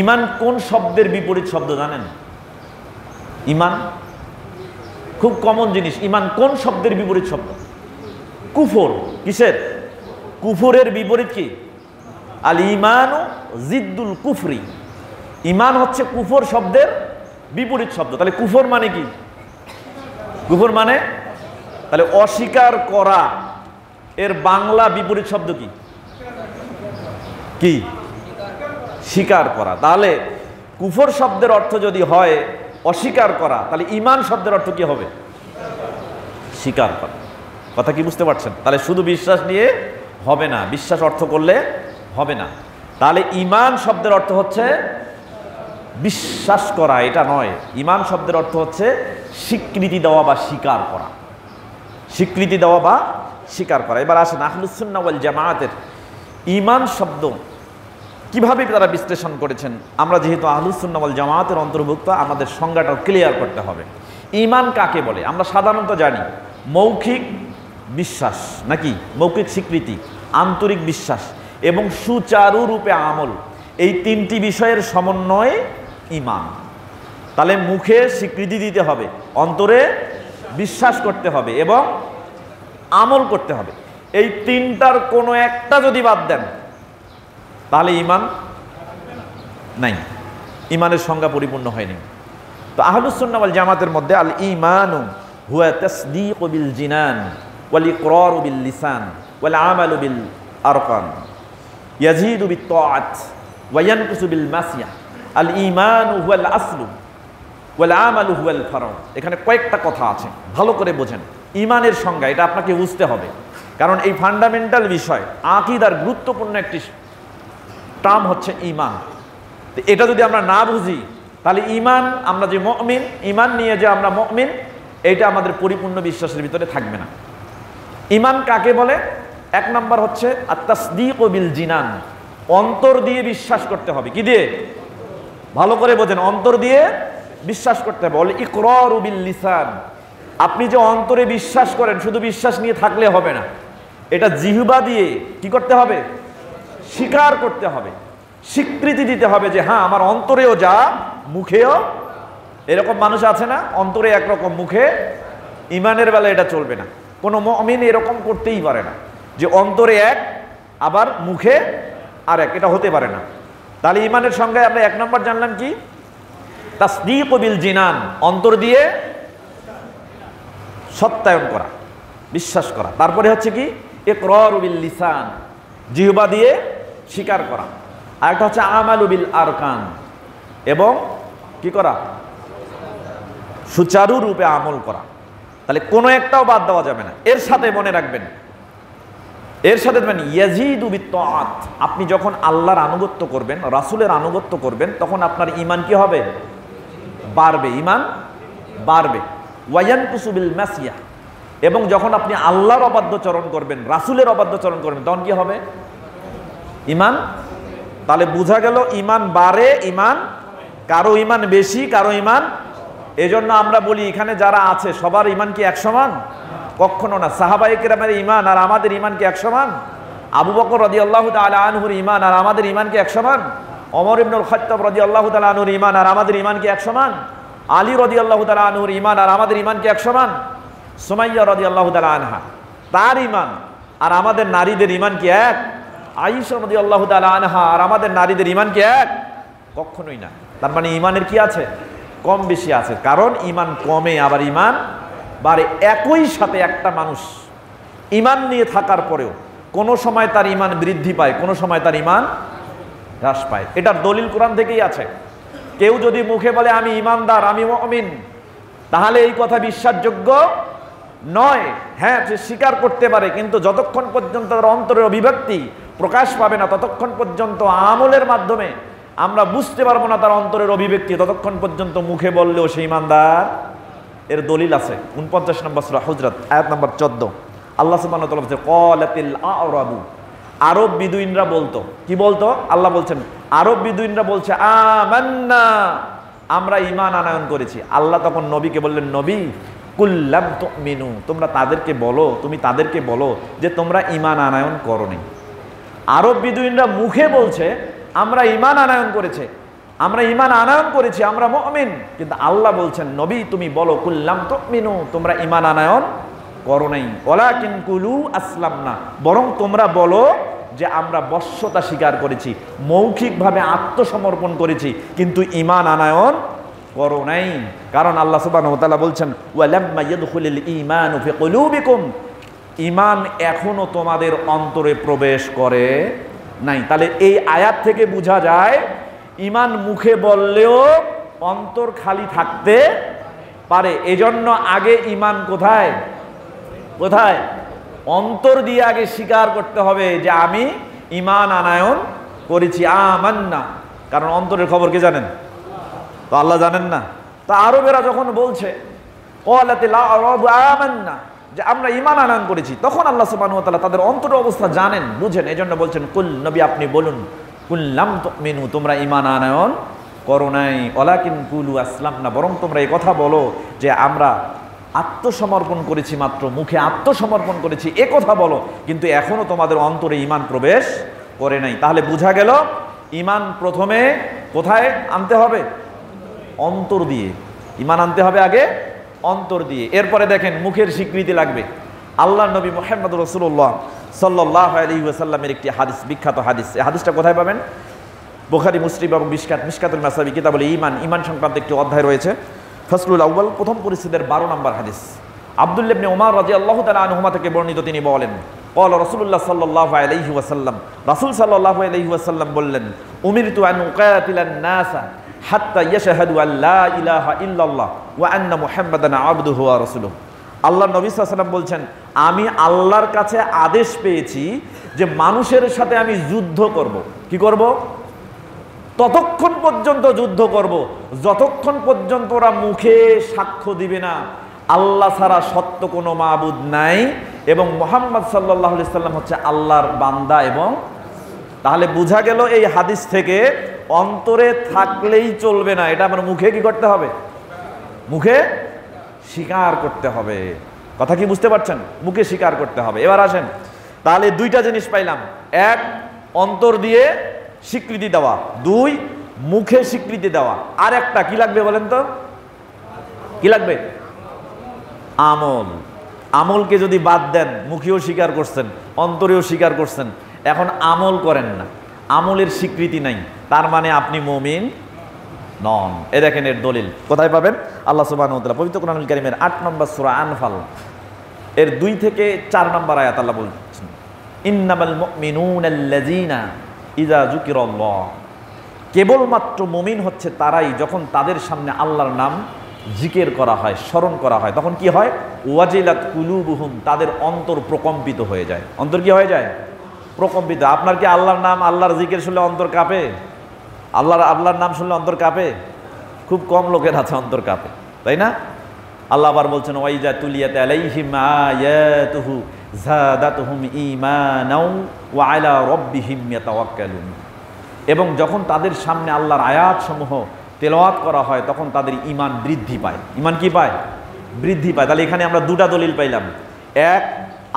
ঈমান কোন শব্দের বিপরীত শব্দ জানেন? ঈমান খুব কমন জিনিস। ঈমান কোন শব্দের বিপরীত শব্দ? কুফর। কিসের? কুফরের বিপরীত কি? আল ঈমানু জিদ্দুল কুফরি। ঈমান হচ্ছে কুফর শব্দের বিপরীত শব্দ। তাহলে কুফর মানে কি? কুফর মানে তাহলে অস্বীকার করা, এর বাংলা বিপরীত শব্দ কি? কি? স্বীকার করা। তাহলে কুফর শব্দের অর্থ যদি হয় অস্বীকার করা, তাহলে ঈমান শব্দের অর্থ কি হবে? স্বীকার করা। কথা কি বুঝতে পারছেন? তাহলে শুধু বিশ্বাস নিয়ে হবে না, বিশ্বাস অর্থ করলে হবে না। তাহলে ঈমান শব্দের অর্থ হচ্ছে বিশ্বাস করা, এটা নয়। ঈমান শব্দের অর্থ হচ্ছে স্বীকৃতি দেওয়া বা স্বীকার করা, স্বীকৃতি দেওয়া বা স্বীকার করা। এবার আসেন আহলুস সুন্নাহ ওয়াল জামাআতের ঈমান শব্দ কিভাবে তারা বিশ্লেষণ করেছেন। আমরা যেহেতু আহলুস সুন্নাহ ওয়াল জামাআতের অন্তর্ভুক্ত, আমাদের সংজ্ঞাটা ক্লিয়ার করতে হবে। ঈমান কাকে বলে? আমরা সাধারণত জানি মৌখিক বিশ্বাস, নাকি মৌখিক স্বীকৃতি, আন্তরিক বিশ্বাস এবং সুচারুরূপে আমল, এই তিনটি বিষয়ের সমন্বয়ে ঈমান। তাহলে মুখে স্বীকৃতি দিতে হবে, অন্তরে বিশ্বাস করতে হবে এবং আমল করতে হবে। এই তিনটার কোনো একটা যদি বাদ দেন তাহলে ঈমান নাই, ঈমানের সংজ্ঞা পরিপূর্ণ হয়নি। তো আহলুস সুন্নাহ ওয়াল জামাতের মধ্যে আল ঈমানু হুয়া তাসদীকু বিল জিনান ওয়াল ইকরারু বিল লিসান ওয়াল আমালু বিল আরকান ইয়াজিদু বিত তাআত ওয়া ইয়ানকুসু বিল মাসিয়াহ। আল ঈমানু হুয়াল আসলু ওয়াল আমালু হুয়াল ফারউ। এখানে কয়েকটা কথা আছে, ভালো করে বোঝেন। ঈমানের সংজ্ঞা এটা আপনাকে বুঝতে হবে, কারণ এই ফান্ডামেন্টাল বিষয় আকীদার গুরুত্বপূর্ণ একটি টার্ম হচ্ছে ঈমান। তো এটা যদি আমরা না বুঝি তাহলে ঈমান, আমরা যে মুমিন, ঈমান নিয়ে যে আমরা মুমিন, এইটা আমাদের পরিপূর্ণ বিশ্বাসের ভিতরে থাকবে না। ঈমান কাকে বলে? এক নাম্বার হচ্ছে আত-তাসদীকু বিল জিনান, অন্তর দিয়ে বিশ্বাস করতে হবে। কি দিয়ে? ভালো করে বোঝেন, অন্তর দিয়ে বিশ্বাস করতে হবে। ওয়াল ইকরারু বিল লিসান, আপনি যে অন্তরে বিশ্বাস করেন শুধু বিশ্বাস নিয়ে থাকলে হবে না, এটা জিহ্বা দিয়ে কি করতে হবে? স্বীকার করতে হবে, স্বীকৃতি দিতে হবে যে হ্যাঁ আমার অন্তরেও যা মুখেও। এরকম মানুষ আছে না, অন্তরে একরকম মুখে, ঈমানের বেলা এটা চলবে না। কোনো মুমিন এরকম করতেই পারে না যে অন্তরে এক আবার মুখে আর এক, এটা হতে পারে না। তাহলে ঈমানের সংজ্ঞায় আমরা এক নম্বর জানলাম কি? তাসদীকু বিল জিনান, অন্তর দিয়ে সত্যায়ন করা, বিশ্বাস করা। তারপরে হচ্ছে কি? ইকরারু বিল লিসান, জিহ্বা দিয়ে স্বীকার করা। আরেকটা হচ্ছে আমালু বিল আরকান, এবং কি করা? সুচারু রূপে আমল করা। তাহলে কোনো একটাও বাদ দেওয়া যাবে না। এর সাথে মনে রাখবেন, এর সাথে ইয়াজিদু বিত তাআত, আপনি যখন আল্লাহর আনুগত্য করবেন, রাসূলের আনুগত্য করবেন, তখন আপনার ঈমান কি হবে? বাড়বে, ঈমান বাড়বে। ওয়া ইয়ানকুসু বিল মাসিয়াহ, এবং যখন আপনি আল্লাহর অবাধ্যচরণ করবেন, রাসূলের অবাধ্যচরণ করবেন, তখন কি হবে? ঈমান। তাহলে বোঝা গেল ঈমান বাড়ে, ঈমান কারো ঈমান বেশি, কারো ঈমান। এজন্য আমরা বলি এখানে যারা আছে সবার ঈমান কি এক সমান? কখনো না। সাহাবায়ে কেরামের ঈমান আর আমাদের ঈমান কি এক সমান? আবু বকর রাদিয়াল্লাহু তাআলা আনহুর ঈমান আর আমাদের ঈমান কি এক সমান? ওমর ইবনুল খাত্তাব রাদিয়াল্লাহু তাআলা আনহুর ঈমান আর আমাদের ঈমান কি এক সমান? আলী রাদিয়াল্লাহু তাআলা আনহুর ঈমান আর আমাদের ঈমান কি এক সমান? সুমাইয়া রাদিয়াল্লাহু তাআলা আনহা, তার ঈমান আর আমাদের নারীদের ঈমান কি এক? আয়েশা রাদিয়াল্লাহু তাআলা আনহা আর আমাদের নারীদের ঈমান কি এক? কখনোই না। তার মানে ঈমানের কি আছে? কম বেশি আছে। কারণ ঈমান কমে আবার ঈমান বাড়ে। একই সাথে একটা মানুষ ঈমান নিয়ে থাকার পরেও কোনো সময় তার ঈমান বৃদ্ধি পায়, কোনো সময় তার ঈমান হ্রাস পায়। এটার দলিল কোরআন থেকেই আছে। কেউ যদি মুখে বলে আমি ঈমানদার, আমি মুমিন, তাহলে এই কথা বিশ্বাসযোগ্য নয়। হ্যাঁ, সে স্বীকার করতে পারে, কিন্তু যতক্ষণ পর্যন্ত তার অন্তরের অভিব্যক্তি প্রকাশ পাবে না, ততক্ষণ পর্যন্ত আমলের মাধ্যমে আমরা বুঝতে পারবো না তার অন্তরের অভিব্যক্তি, ততক্ষণ পর্যন্ত মুখে বললেও সে ঈমানদার। এর দলিল আছে 49 নম্বর সূরা হুজরাত আয়াত নম্বর 14। আল্লাহ সুবহানাহু ওয়া তাআলা বলেছে ক্বালাতিল আ'রাবু, আরব বিদুইনরা বলতো। কি বলতো? আল্লাহ বলছেন আরব বিদুইনরা বলছে আমান্না, আমরা ঈমান আনয়ন করেছি। আল্লাহ তখন নবীকে বললেন, নবী কুল লাম তুমিনু, তোমরা তাদেরকে বলো, তুমি তাদেরকে বলো যে তোমরা ঈমান আনয়ন করোনি। আরব বিদুইনরা মুখে বলছে আমরা ঈমান আনয়ন করেছে, আমরা ঈমান আনয়ন করেছি, আমরা মুমিন, কিন্তু আল্লাহ বলছেন নবী তুমি বলো কুল লাম তুমিনু, তোমরা ঈমান আনয়ন করো নাই, ওয়ালাকিন কুলু আসলামনা, বরং তোমরা বলো যে আমরা বশ্যতা স্বীকার করেছি, মৌখিকভাবে আত্মসমর্পণ করেছি, কিন্তু ঈমান আনয়ন করো নাই। কারণ আল্লাহ সুবহানাহু ওয়া তাআলা বলছেন ওয়ালাম্মা ইয়াদখুলুল ঈমানু ফি কুলুবিকুম, ঈমান এখনো তোমাদের অন্তরে প্রবেশ করে নাই। তাহলে এই আয়াত থেকে বোঝা যায় ইমান মুখে বললেও অন্তর খালি থাকতে পারে। এজন্য আগে ইমান কোথায় কোথায়? অন্তর দিয়ে আগে স্বীকার করতে হবে যে আমি ইমান আনায়ন করেছি, আমান্না। কারণ অন্তরের খবর কে জানেন? তো আল্লাহ জানেন না? তা আরবেরা যখন বলছে আমান্না, যে আমরা ইমান আনয়ন করেছি, তখন আল্লাহ সুবহানাহু ওয়া তাআলা তাদের অন্তরের অবস্থা জানেন, বুঝেন। এজন্য বলছেন কুল, নবী আপনি বলুন, কুল লাম তুমিনু, তোমরা ইমান আনয়ন করো নাই, ওয়ালাকিন কুলু আসলামনা, বরং তোমরা এই কথা বলো যে আমরা আত্মসমর্পণ করেছি, মাত্র মুখে আত্মসমর্পণ করেছি এ কথা বলো, কিন্তু এখনো তোমাদের অন্তরে ইমান প্রবেশ করে নাই। তাহলে বোঝা গেল ইমান প্রথমে কোথায় আনতে হবে? অন্তর দিয়ে। ইমান আনতে হবে আগে অন্তর দিয়ে। এরপরে দেখেন মুখের স্বীকৃতি লাগবে। আল্লাহ নবী মুহাম্মদ রাসূলুল্লাহ সাল্লাল্লাহু আলাইহি ওয়াসাল্লামের একটি হাদিস, বিখ্যাত হাদিস। এই হাদিসটা কোথায় পাবেন? বুখারী, মুসলিম এবং মিশকাতুল মাসাবি কিতাবুল ঈমান, ঈমান সংক্রান্ত একটি অধ্যায় রয়েছে। ফসলুল আউয়াল, প্রথম পরিচ্ছেদের 12 নম্বর হাদিস। আব্দুল্লাহ ইবনে উমর রাদিয়াল্লাহু তাআলা আনহুমা থেকে বর্ণিত, তিনি বলেন قال রাসূলুল্লাহ সাল্লাল্লাহু আলাইহি ওয়াসাল্লাম, রাসূল সাল্লাল্লাহু আলাইহি ওয়াসাল্লাম বললেন, উমিরতু আন উকাতিলান নাসা হাত্তা ইয়াশহাদু আল লা ইলাহা ইল্লাল্লাহ ওয়া আন্না মুহাম্মাদান আবদুহু ওয়া রাসূলুহু। আল্লাহ নবী সাল্লাল্লাহু আলাইহি ওয়াসাল্লাম বলছেন, আমি আল্লাহর কাছে আদেশ পেয়েছি যে মানুষের সাথে আমি যুদ্ধ করব। কি করব? ততক্ষণ পর্যন্ত যুদ্ধ করব যতক্ষণ পর্যন্ত ওরা মুখে সাক্ষ্য দিবে না আল্লাহ ছাড়া সত্য কোনো মাবুদ নাই এবং মুহাম্মদ সাল্লাল্লাহু আলাইহি সাল্লাম হচ্ছে আল্লাহর বান্দা। এবং তাহলে বোঝা গেল এই হাদিস থেকে অন্তরে থাকলেই চলবে না, এটা আমার মুখে কি করতে হবে? মুখে স্বীকার করতে হবে। কথা কি বুঝতে পারছেন? মুখে স্বীকার করতে হবে। এবার আসেন, তাহলে দুইটা জিনিস পাইলাম, এক অন্তর দিয়ে স্বীকৃতি দেওয়া, দুই মুখে স্বীকৃতি দেওয়া। আর একটা কি লাগবে বলেন তো? কি লাগবে? আমল। আমলকে যদি বাদ দেন, মুখেও স্বীকার করছেন, অন্তরেও স্বীকার করছেন, এখন আমল করেন না, আমলের স্বীকৃতি নাই, তার মানে আপনি মুমিন নন। এ দেখেন এর দলিল কোথায় পাবেন? আল্লাহ সুবহানাহু ওয়া তাআলা পবিত্র কোরআনুল কারীমের 8 নম্বর সূরা আনফাল এর 2 থেকে 4 নম্বর আয়াত আল্লাহ বলছেন, ইন্নামাল মুমিনুনা আল্লাযীনা ইযা যুকিরাল্লাহ, কেবলমাত্র মুমিন হচ্ছে তারাই যখন তাদের সামনে আল্লাহর নাম জিকির করা হয়, স্মরণ করা হয়, তখন কি হয়? ওয়াজিলাত কুলুবুহুম, তাদের অন্তর প্রকম্পিত হয়ে যায়। অন্তর কি হয়ে যায়? প্রকম্পিত। আপনার কি আল্লাহর নাম, আল্লাহর জিকির শুনলে অন্তর কাঁপে? আল্লাহর নাম শুনলে অন্তর কাঁপে? খুব কম লোকের আছে অন্তর কাঁপে, তাই না? আল্লাহ আবার বলছেন, ওয়াইজা তুলিয়াত আলাইহিম আয়াতুহু যাদাতুহুম ঈমানাও ওয়া আলা রাব্বিহিম ইয়াতাওয়াক্কালুন, এবং যখন তাদের সামনে আল্লাহর আয়াতসমূহ তেলাওয়াত করা হয় তখন তাদের ঈমান বৃদ্ধি পায়। ঈমান কি পায়? বৃদ্ধি পায়। তাহলে এখানে আমরা দুটা দলিল পাইলাম, এক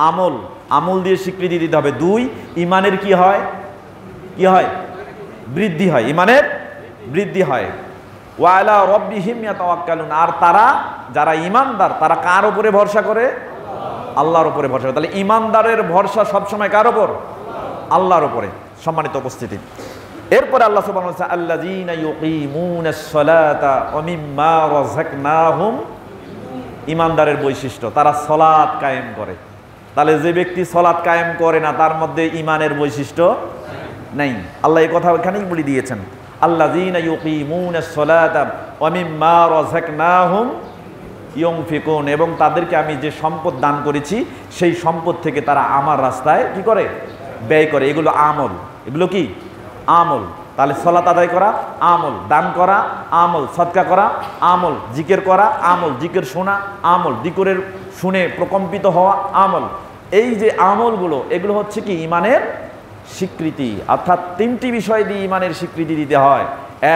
আমল, আমল দিয়ে স্বীকৃতি দিতে হবে, দুই ঈমানের কি হয়? কি হয়? বৃদ্ধি হয়, ঈমানের বৃদ্ধি হয়। ওয়া আলা রাব্বিহিম ইয়াতাওয়াক্কালুন, আর তারা যারা ঈমানদার তারা কার উপরে ভরসা করে? আল্লাহর উপরে ভরসা করে। তাহলে ঈমানদারের ভরসা সবসময় কার উপর? আল্লাহর উপরে। সম্মানিত উপস্থিতি, এরপরে আল্লাহ সুবহানাহু ওয়া তাআলা আল্লাযীনা ইউকিমুনাস সালাতা ওয়া মিম্মা রাযাকনাহুম, ঈমানদারের বৈশিষ্ট্য তারা সালাত কায়েম করে। তাহলে যে ব্যক্তি সালাত কায়েম করে না তার মধ্যে ঈমানের বৈশিষ্ট্য নাই। আল্লাহ এই কথা এখানেই বলে দিয়েছেন, আল্লাযীনা ইউকিমুনাস সালাতা ওয়া মিম্মা রাযাকনাহুম ইউনফিকুন, এবং তাদেরকে আমি যে সম্পদ দান করেছি সেই সম্পদ থেকে তারা আমার রাস্তায় কি করে? ব্যয় করে। এগুলো আমল। এগুলো কি? আমল। তাহলে সালাত আদায় করা আমল, দান করা আমল, সদকা করা আমল, জিকির করা আমল, জিকির শোনা আমল, জিকিরের শুনে প্রকম্পিত হওয়া আমল। এই যে আমলগুলো এগুলো হচ্ছে কি? ঈমানের স্বীকৃতি। অর্থাৎ তিনটি বিষয় দিয়ে ঈমানের স্বীকৃতি দিতে হয়,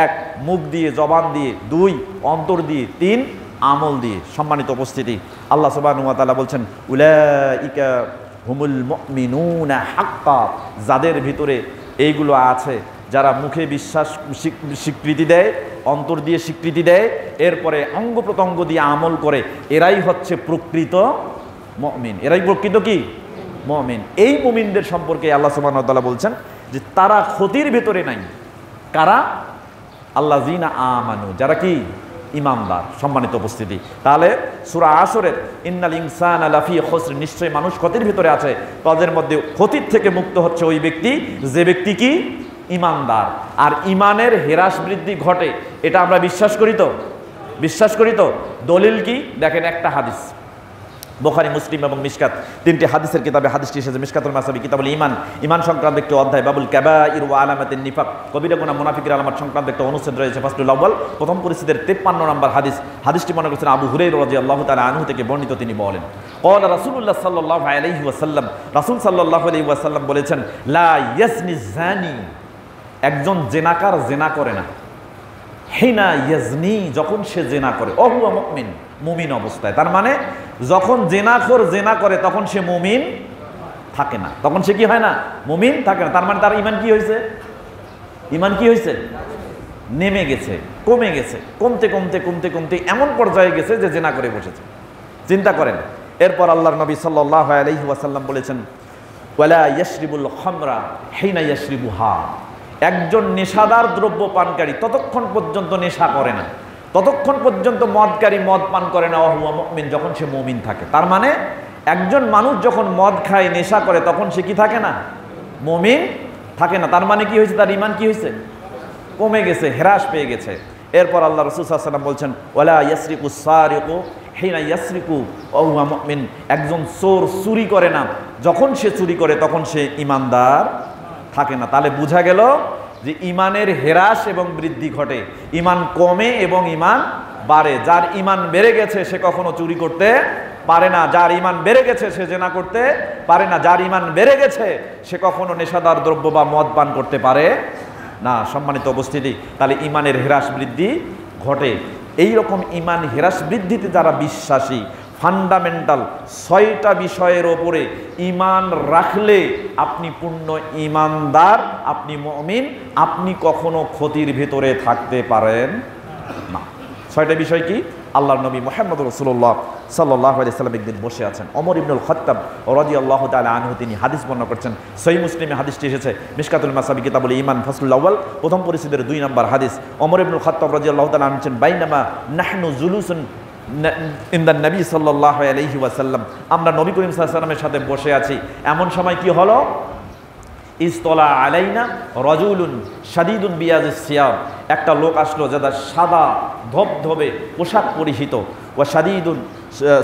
এক মুখ দিয়ে, জবান দিয়ে, দুই অন্তর দিয়ে, তিন আমল দিয়ে। সম্মানিত উপস্থিতি, আল্লাহ সুবহানাহু ওয়া তাআলা বলছেন, উলাইকা হুমুল মুমিনুনা হাক্কা, যাদের ভিতরে এইগুলো আছে, যারা মুখে বিশ্বাস স্বীকৃতি দেয়, অন্তর দিয়ে স্বীকৃতি দেয়, এরপরে অঙ্গ প্রত্যঙ্গ দিয়ে আমল করে, এরাই হচ্ছে প্রকৃত মুমিন। এরাই প্রকৃত কি? মুমিন। এই মুমিনদের সম্পর্কে আল্লাহ সুবহানাহু ওয়া তাআলা বলছেন যে তারা ক্ষতির ভেতরে নাই। কারা? আল্লাযীনা আমানু, যারা কি? ঈমানদার। সম্মানিত উপস্থিতি, তাহলে সূরা আসরের ইন্নাল ইনসানা লাফি খুসর, নিশ্চয়ই মানুষ ক্ষতির ভিতরে আছে। তাদের মধ্যে ক্ষতির থেকে মুক্ত হচ্ছে ওই ব্যক্তি যে ব্যক্তি কি? ইমানদার। আর ইমানের হ্রাস বৃদ্ধি ঘটে, এটা আমরা বিশ্বাস করি তো। দলিল কি? দেখেন একটা হাদিস, বুখারী, মুসলিম এবং মিশকাত তিনটি হাদিসের কিতাবে হাদিসটি এসেছে। মিশকাতুল মাসাবি কিতাবুল ঈমান সংক্রান্ত একটি অধ্যায়, বাবুল কাবাইর ওয়া আলামাতিন নিফাক, কবিরা গুনাহ মুনাফিকের আলামত সংক্রান্ত একটা অনুচ্ছেদ রয়েছে। ফাসলুল আউয়াল, প্রথম পরিচ্ছেদের 53 নম্বর হাদিস। হাদিসটি মনে করছেন আবু হুরায়রা রাদিয়াল্লাহু তাআলা আনহু থেকে বর্ণিত। তিনি বলেন, ক্বালা রাসূলুল্লাহ সাল্লাল্লাহু আলাইহি ওয়াসাল্লাম, রাসূল সাল্লাল্লাহু আলাইহি ওয়াসাল্লাম বলেছেন, লা ইয়াজনি জানি, একজন জেনাকার জেনা করে না, হিনা ইয়াজনি, যখন সে জেনা করে, অহুয়া মুমিন, মুমিন অবস্থায়। তার মানে যখন জেনাখোর জেনা করে তখন সে মুমিন থাকে না, তখন সে কি হয় না? মুমিন থাকে না। তার মানে তার ইমান কি হয়েছে? নেমে গেছে, কমে গেছে, কমতে এমন পর্যায়ে গেছে যে জেনা করে বসেছে। চিন্তা করেন। এরপর আল্লাহর নবী সাল্লাল্লাহু আলাইহি ওয়াসাল্লাম বলেছেন, ওয়ালা ইয়াশরিবুল খামরা হিনা ইয়াশরিবুহা, একজন নেশাদার দ্রব্য পানকারী ততক্ষণ পর্যন্ত নেশা করে না, ততক্ষণ পর্যন্ত মদকারী মদ পান করে না, ওয়া মুমিন, যখন সে মুমিন থাকে। তার মানে একজন মানুষ যখন মদ খায়, নেশা করে, তখন সে কি থাকে না? মুমিন থাকে না। তার মানে কি হয়েছে? তার ঈমান কি হয়েছে? কমে গেছে, হ্রাস পেয়ে গেছে। এরপর আল্লাহ রাসূল সাল্লাল্লাহু আলাইহি ওয়াসাল্লাম বলছেন, ওয়ালা ইয়াসরিকুস সারিকু হিনা ইয়াসরিকু ওয়া হুয়া মুমিন, একজন চোর চুরি করে না, যখন সে চুরি করে তখন সে ঈমানদার থাকে না। তাহলে বোঝা গেল যে ঈমানের হ্রাস এবং বৃদ্ধি ঘটে, ঈমান কমে এবং ঈমান বাড়ে। যার ঈমান বেড়ে গেছে সে কখনো চুরি করতে পারে না, যার ঈমান বেড়ে গেছে সে জেনা করতে পারে না, যার ঈমান বেড়ে গেছে সে কখনো নেশাদার দ্রব্য বা মদ পান করতে পারে না। সম্মানিত উপস্থিতি, তাহলে ঈমানের হ্রাস বৃদ্ধি ঘটে। এই রকম ঈমান হ্রাস বৃদ্ধিতে যারা বিশ্বাসী, ফান্ডামেন্টাল 6টা বিষয়ের ওপরে ঈমান রাখলে আপনি পূর্ণ ঈমানদার, আপনি মুমিন, আপনি কখনো ক্ষতির ভিতরে থাকতে পারেন না। 6টা বিষয় কি? আল্লাহর নবী মুহাম্মদ রাসূলুল্লাহ সাল্লাল্লাহু আলাইহি ওয়াসাল্লাম একদিন বসে আছেন। ওমর ইবনুল খাত্তাব রাদিয়াল্লাহু তাআলা আনহু তিনি হাদিস বর্ণনা করছেন। সহিহ মুসলিমে হাদিসটি এসেছে, মিশকাতুল মাসাবি কিতাবুল ঈমান ফাসলুল আউয়াল, প্রথম পরিচ্ছেদের 2 নম্বর হাদিস। ওমর ইবনুল খাত্তাব রাদিয়াল্লাহু তাআলা আনহু বলেন, বাইনামা নাহনু জুলুসুন ইনদান নবী সাল্লাল্লাহু আলাইহি ওয়াসাল্লাম, আমরা নবী করিম সাল্লাল্লাহু আলাইহি ওয়াসাল্লামের সাথে বসে আছি, এমন সময় কি হলো? ইস্তলা আলাইনা রাজুলুন শাদীদুন বিয়াজিস সিয়াব, একটা লোক আসলো যারা সাদা ধবধবে পোশাক পরিহিত, ওয়া শাদীদুন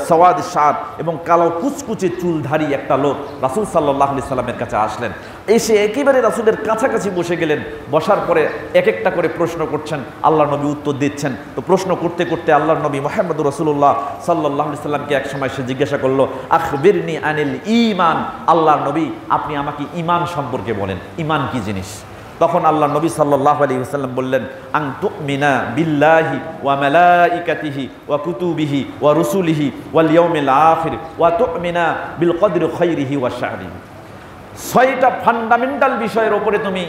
সওয়াদ শাআর, এবং কালো কুচকুচে চুলধারী একটা লোক রাসূল সাল্লাল্লাহু আলাইহি সাল্লামের কাছে আসলেন। এসে একেবারে রাসূলের কাছাকাছি বসে গেলেন। বসার পরে এক একটা করে প্রশ্ন করছেন, আল্লাহর নবী উত্তর দিচ্ছেন। তো প্রশ্ন করতে করতে আল্লাহর নবী মুহাম্মদুর রাসূলুল্লাহ সাল্লাল্লাহু আলাইহি সাল্লামকে এক সময় সে জিজ্ঞাসা করলো, আখবিরনি আনিল ঈমান, আল্লাহর নবী আপনি আমাকে ঈমান সম্পর্কে বলেন, ঈমান কি জিনিস? তখন আল্লাহ নবী সাল্লাল্লাহু আলাইহি ওয়াসাল্লাম বললেন, আন তুমিনা বিল্লাহি ওয়া মালাইকাতিহি ওয়া কুতুবিহি ওয়া রুসুলিহি ওয়াল ইয়াউমিল আখির ওয়া তুমিনা বিল কদরি খাইরিহি ওয়া শাররিহি। 6টা ফান্ডামেন্টাল বিষয়ের উপরে তুমি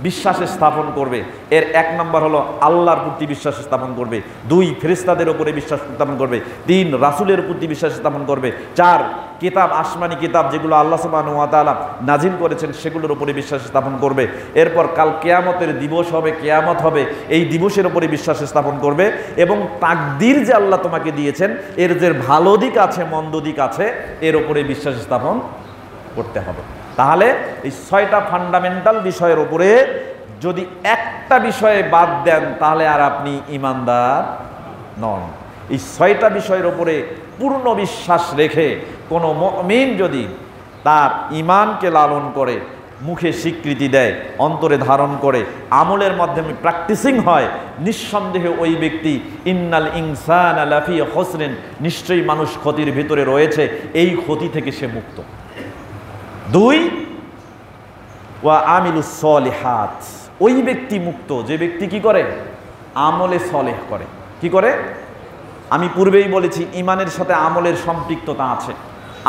বিশ্বাস স্থাপন করবে। এর 1 নম্বর হলো আল্লাহর প্রতি বিশ্বাস স্থাপন করবে, 2 ফেরেশতাদের উপরে বিশ্বাস স্থাপন করবে, 3 রাসূলের প্রতি বিশ্বাস স্থাপন করবে, 4 কিতাব, আসমানি কিতাব যেগুলো আল্লাহ সুবহানাহু ওয়া তাআলা নাজিল করেছেন সেগুলোর উপরে বিশ্বাস স্থাপন করবে। এরপর কাল কিয়ামতের দিবস হবে, কিয়ামত হবে, এই দিবসের উপরে বিশ্বাস স্থাপন করবে, এবং তাকদীর যে আল্লাহ তোমাকে দিয়েছেন এর যে ভালো দিক আছে মন্দ দিক আছে এর উপরে বিশ্বাস স্থাপন করতে হবে। তাহলে এই 6টা ফান্ডামেন্টাল বিষয়ের উপরে যদি একটা বিষয়ে বাদ দেন তাহলে আর আপনি ঈমানদার নন। এই 6টা বিষয়ের উপরে পূর্ণ বিশ্বাস রেখে কোনো মুমিন যদি তার ঈমানকে লালন করে, মুখে স্বীকৃতি দেয়, অন্তরে ধারণ করে, আমলের মাধ্যমে প্র্যাকটিসিং হয়, নিঃসন্দেহে ওই ব্যক্তি ইন্নাল ইনসানা লাফি খুসরিন, নিশ্চয়ই মানুষ ক্ষতির ভিতরে রয়েছে, এই ক্ষতি থেকে সে মুক্ত। 2 ওয়া আমিলুস সলিহাত, ওই ব্যক্তি মুক্ত যে ব্যক্তি কি করে? আমলে সলেহ করে। কি করে? আমি পূর্বেই বলেছি ঈমানের সাথে আমলের সম্পৃক্ততা আছে।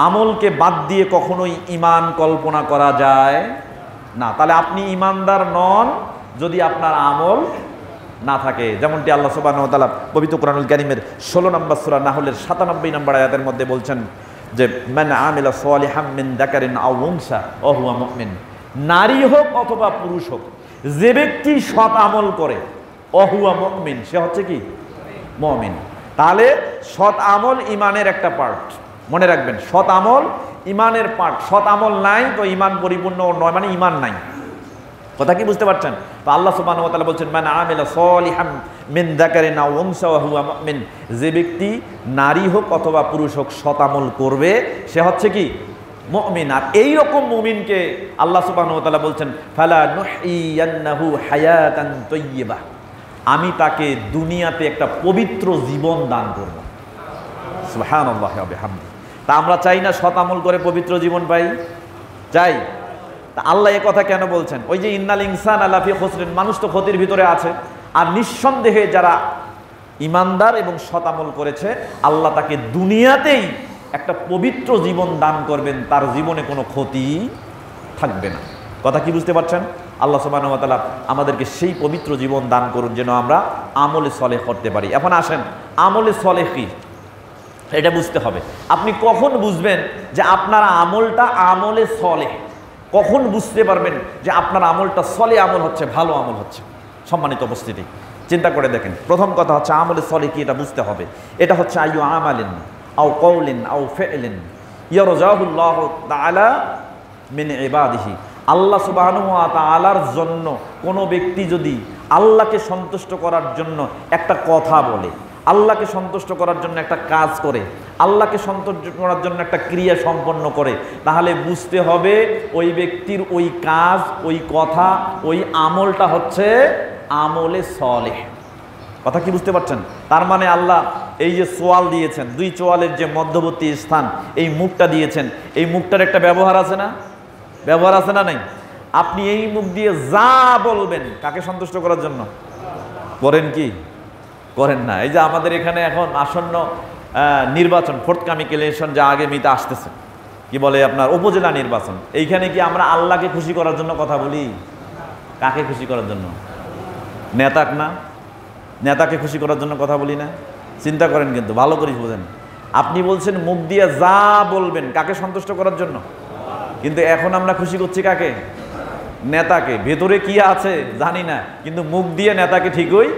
আমলকে বাদ দিয়ে কখনোই ঈমান কল্পনা করা যায় না। তাহলে আপনি ঈমানদার নন যদি আপনার আমল না থাকে। যেমনটি আল্লাহ সুবহানাহু ওয়া তাআলা পবিত্র কোরআনুল কারীমের 16 নম্বর সূরা নাহলের 97 নম্বর আয়াতের মধ্যে বলছেন যে মান আমিলা সালিহাম মিন যাকারিন আও উনসা ওয়া হুয়া মুমিন, নারী হোক অথবা পুরুষ হোক, যে ব্যক্তি সৎ আমল করে ওয়া হুয়া মুমিন, সে হচ্ছে কি? মুমিন। তাহলে সৎ আমল ঈমানের একটা পার্ট, মনে রাখবেন, সৎ আমল ঈমানের পার্ট। সৎ আমল নাই তো ঈমান পরিপূর্ণ নয়, মানে ঈমান নাই। কথা কি বুঝতে পারছেন? তো আল্লাহ সুবহানাহু ওয়া তাআলা বলছেন, মান আমিলা সলিহাম মিন যাকারিন আও উনসা ওয়া হুয়া মুমিন, যে ব্যক্তি নারী হোক অথবা পুরুষ হোক সৎ আমল করবে সে হচ্ছে কি? মুমিন। আর এই রকম মুমিনকে আল্লাহ সুবহানাহু ওয়া তাআলা বলছেন, ফালা নুহইয়ান্নাহু হায়াতান তাইয়্যিবা, আমি তাকে দুনিয়াতে একটা পবিত্র জীবন দান করব। সুবহানাল্লাহি ওয়া বিহামদিহি। তা আমরা চাই না সৎ আমল করে পবিত্র জীবন পাই? চাই। তা আল্লাহ এ কথা কেন বলছেন? ওই যে ইন্নাল ইনসানা লাফি খুসরিন, মানুষ তো ক্ষতির ভিতরে আছে। আর নিঃসন্দেহে যারা ইমানদার এবং সৎ আমল করেছে আল্লাহ তাকে দুনিয়াতেই একটা পবিত্র জীবন দান করবেন, তার জীবনে কোনো ক্ষতি থাকবে না। কথা কি বুঝতে পারছেন? আল্লাহ সুবহানাহু ওয়া তাআলা আমাদেরকে সেই পবিত্র জীবন দান করুন যেন আমরা আমলে সলেহ করতে পারি। এখন আসেন, আমলে সলেহ কি এটা বুঝতে হবে। আপনি কখন বুঝবেন যে আপনার আমলটা আমলে সলেহ? কখন বুঝতে পারবেন যে আপনার আমলটা সলেহ আমল হচ্ছে, ভালো আমল হচ্ছে? সম্মানিত উপস্থিতি, চিন্তা করে দেখেন। প্রথম কথা হচ্ছে আমলে সলেহ কি এটা বুঝতে হবে। এটা হচ্ছে আইয়ু আমালিন আও কওলিন আও ফি'লিন ইয়ারজাহুল্লাহু তাআলা মিন ইবাদিহি, আল্লাহ সুবহানাহু ওয়া তাআলার জন্য কোনো ব্যক্তি যদি আল্লাহকে সন্তুষ্ট করার জন্য একটা কথা বলে, আল্লাহকে সন্তুষ্ট করার জন্য একটা কাজ করে, আল্লাহকে সন্তুষ্ট করার জন্য একটা ক্রিয়া সম্পন্ন করে, তাহলে বুঝতে হবে ওই ব্যক্তির ওই কাজ, ওই কথা, ওই আমলটা হচ্ছে আমলে সলেহ। কথা কি বুঝতে পারছেন? তার মানে আল্লাহ এই যে সোয়াল দিয়েছেন, দুই চোয়ালের যে মধ্যবর্তী স্থান, এই মুখটা দিয়েছেন, এই মুখটার একটা ব্যবহার আছে না? ব্যবহার আছে না নাই? আপনি এই মুখ দিয়ে যা বলবেন কাকে সন্তুষ্ট করার জন্য করেন কি? করেন না। এই যে আমাদের এখানে এখন আসন্ন নির্বাচন, ফোর্থকামিং ইলেকশন যা আগামীতে আসতেছে, কি বলে আপনার উপজেলা নির্বাচন, এইখানে কি আমরা আল্লাহকে খুশি করার জন্য কথা বলি? কাকে খুশি করার জন্য? নেতাকে খুশি করার জন্য কথা বলি না? চিন্তা করেন, কিন্তু ভালো করে বোঝেন। আপনি বলছেন মুখ দিয়ে যা বলবেন কাকে সন্তুষ্ট করার জন্য, কিন্তু এখন আমরা খুশি করছি কাকে? নেতাকে। ভেতরে কি আছে জানি না, কিন্তু মুখ দিয়ে নেতাকে ঠিকই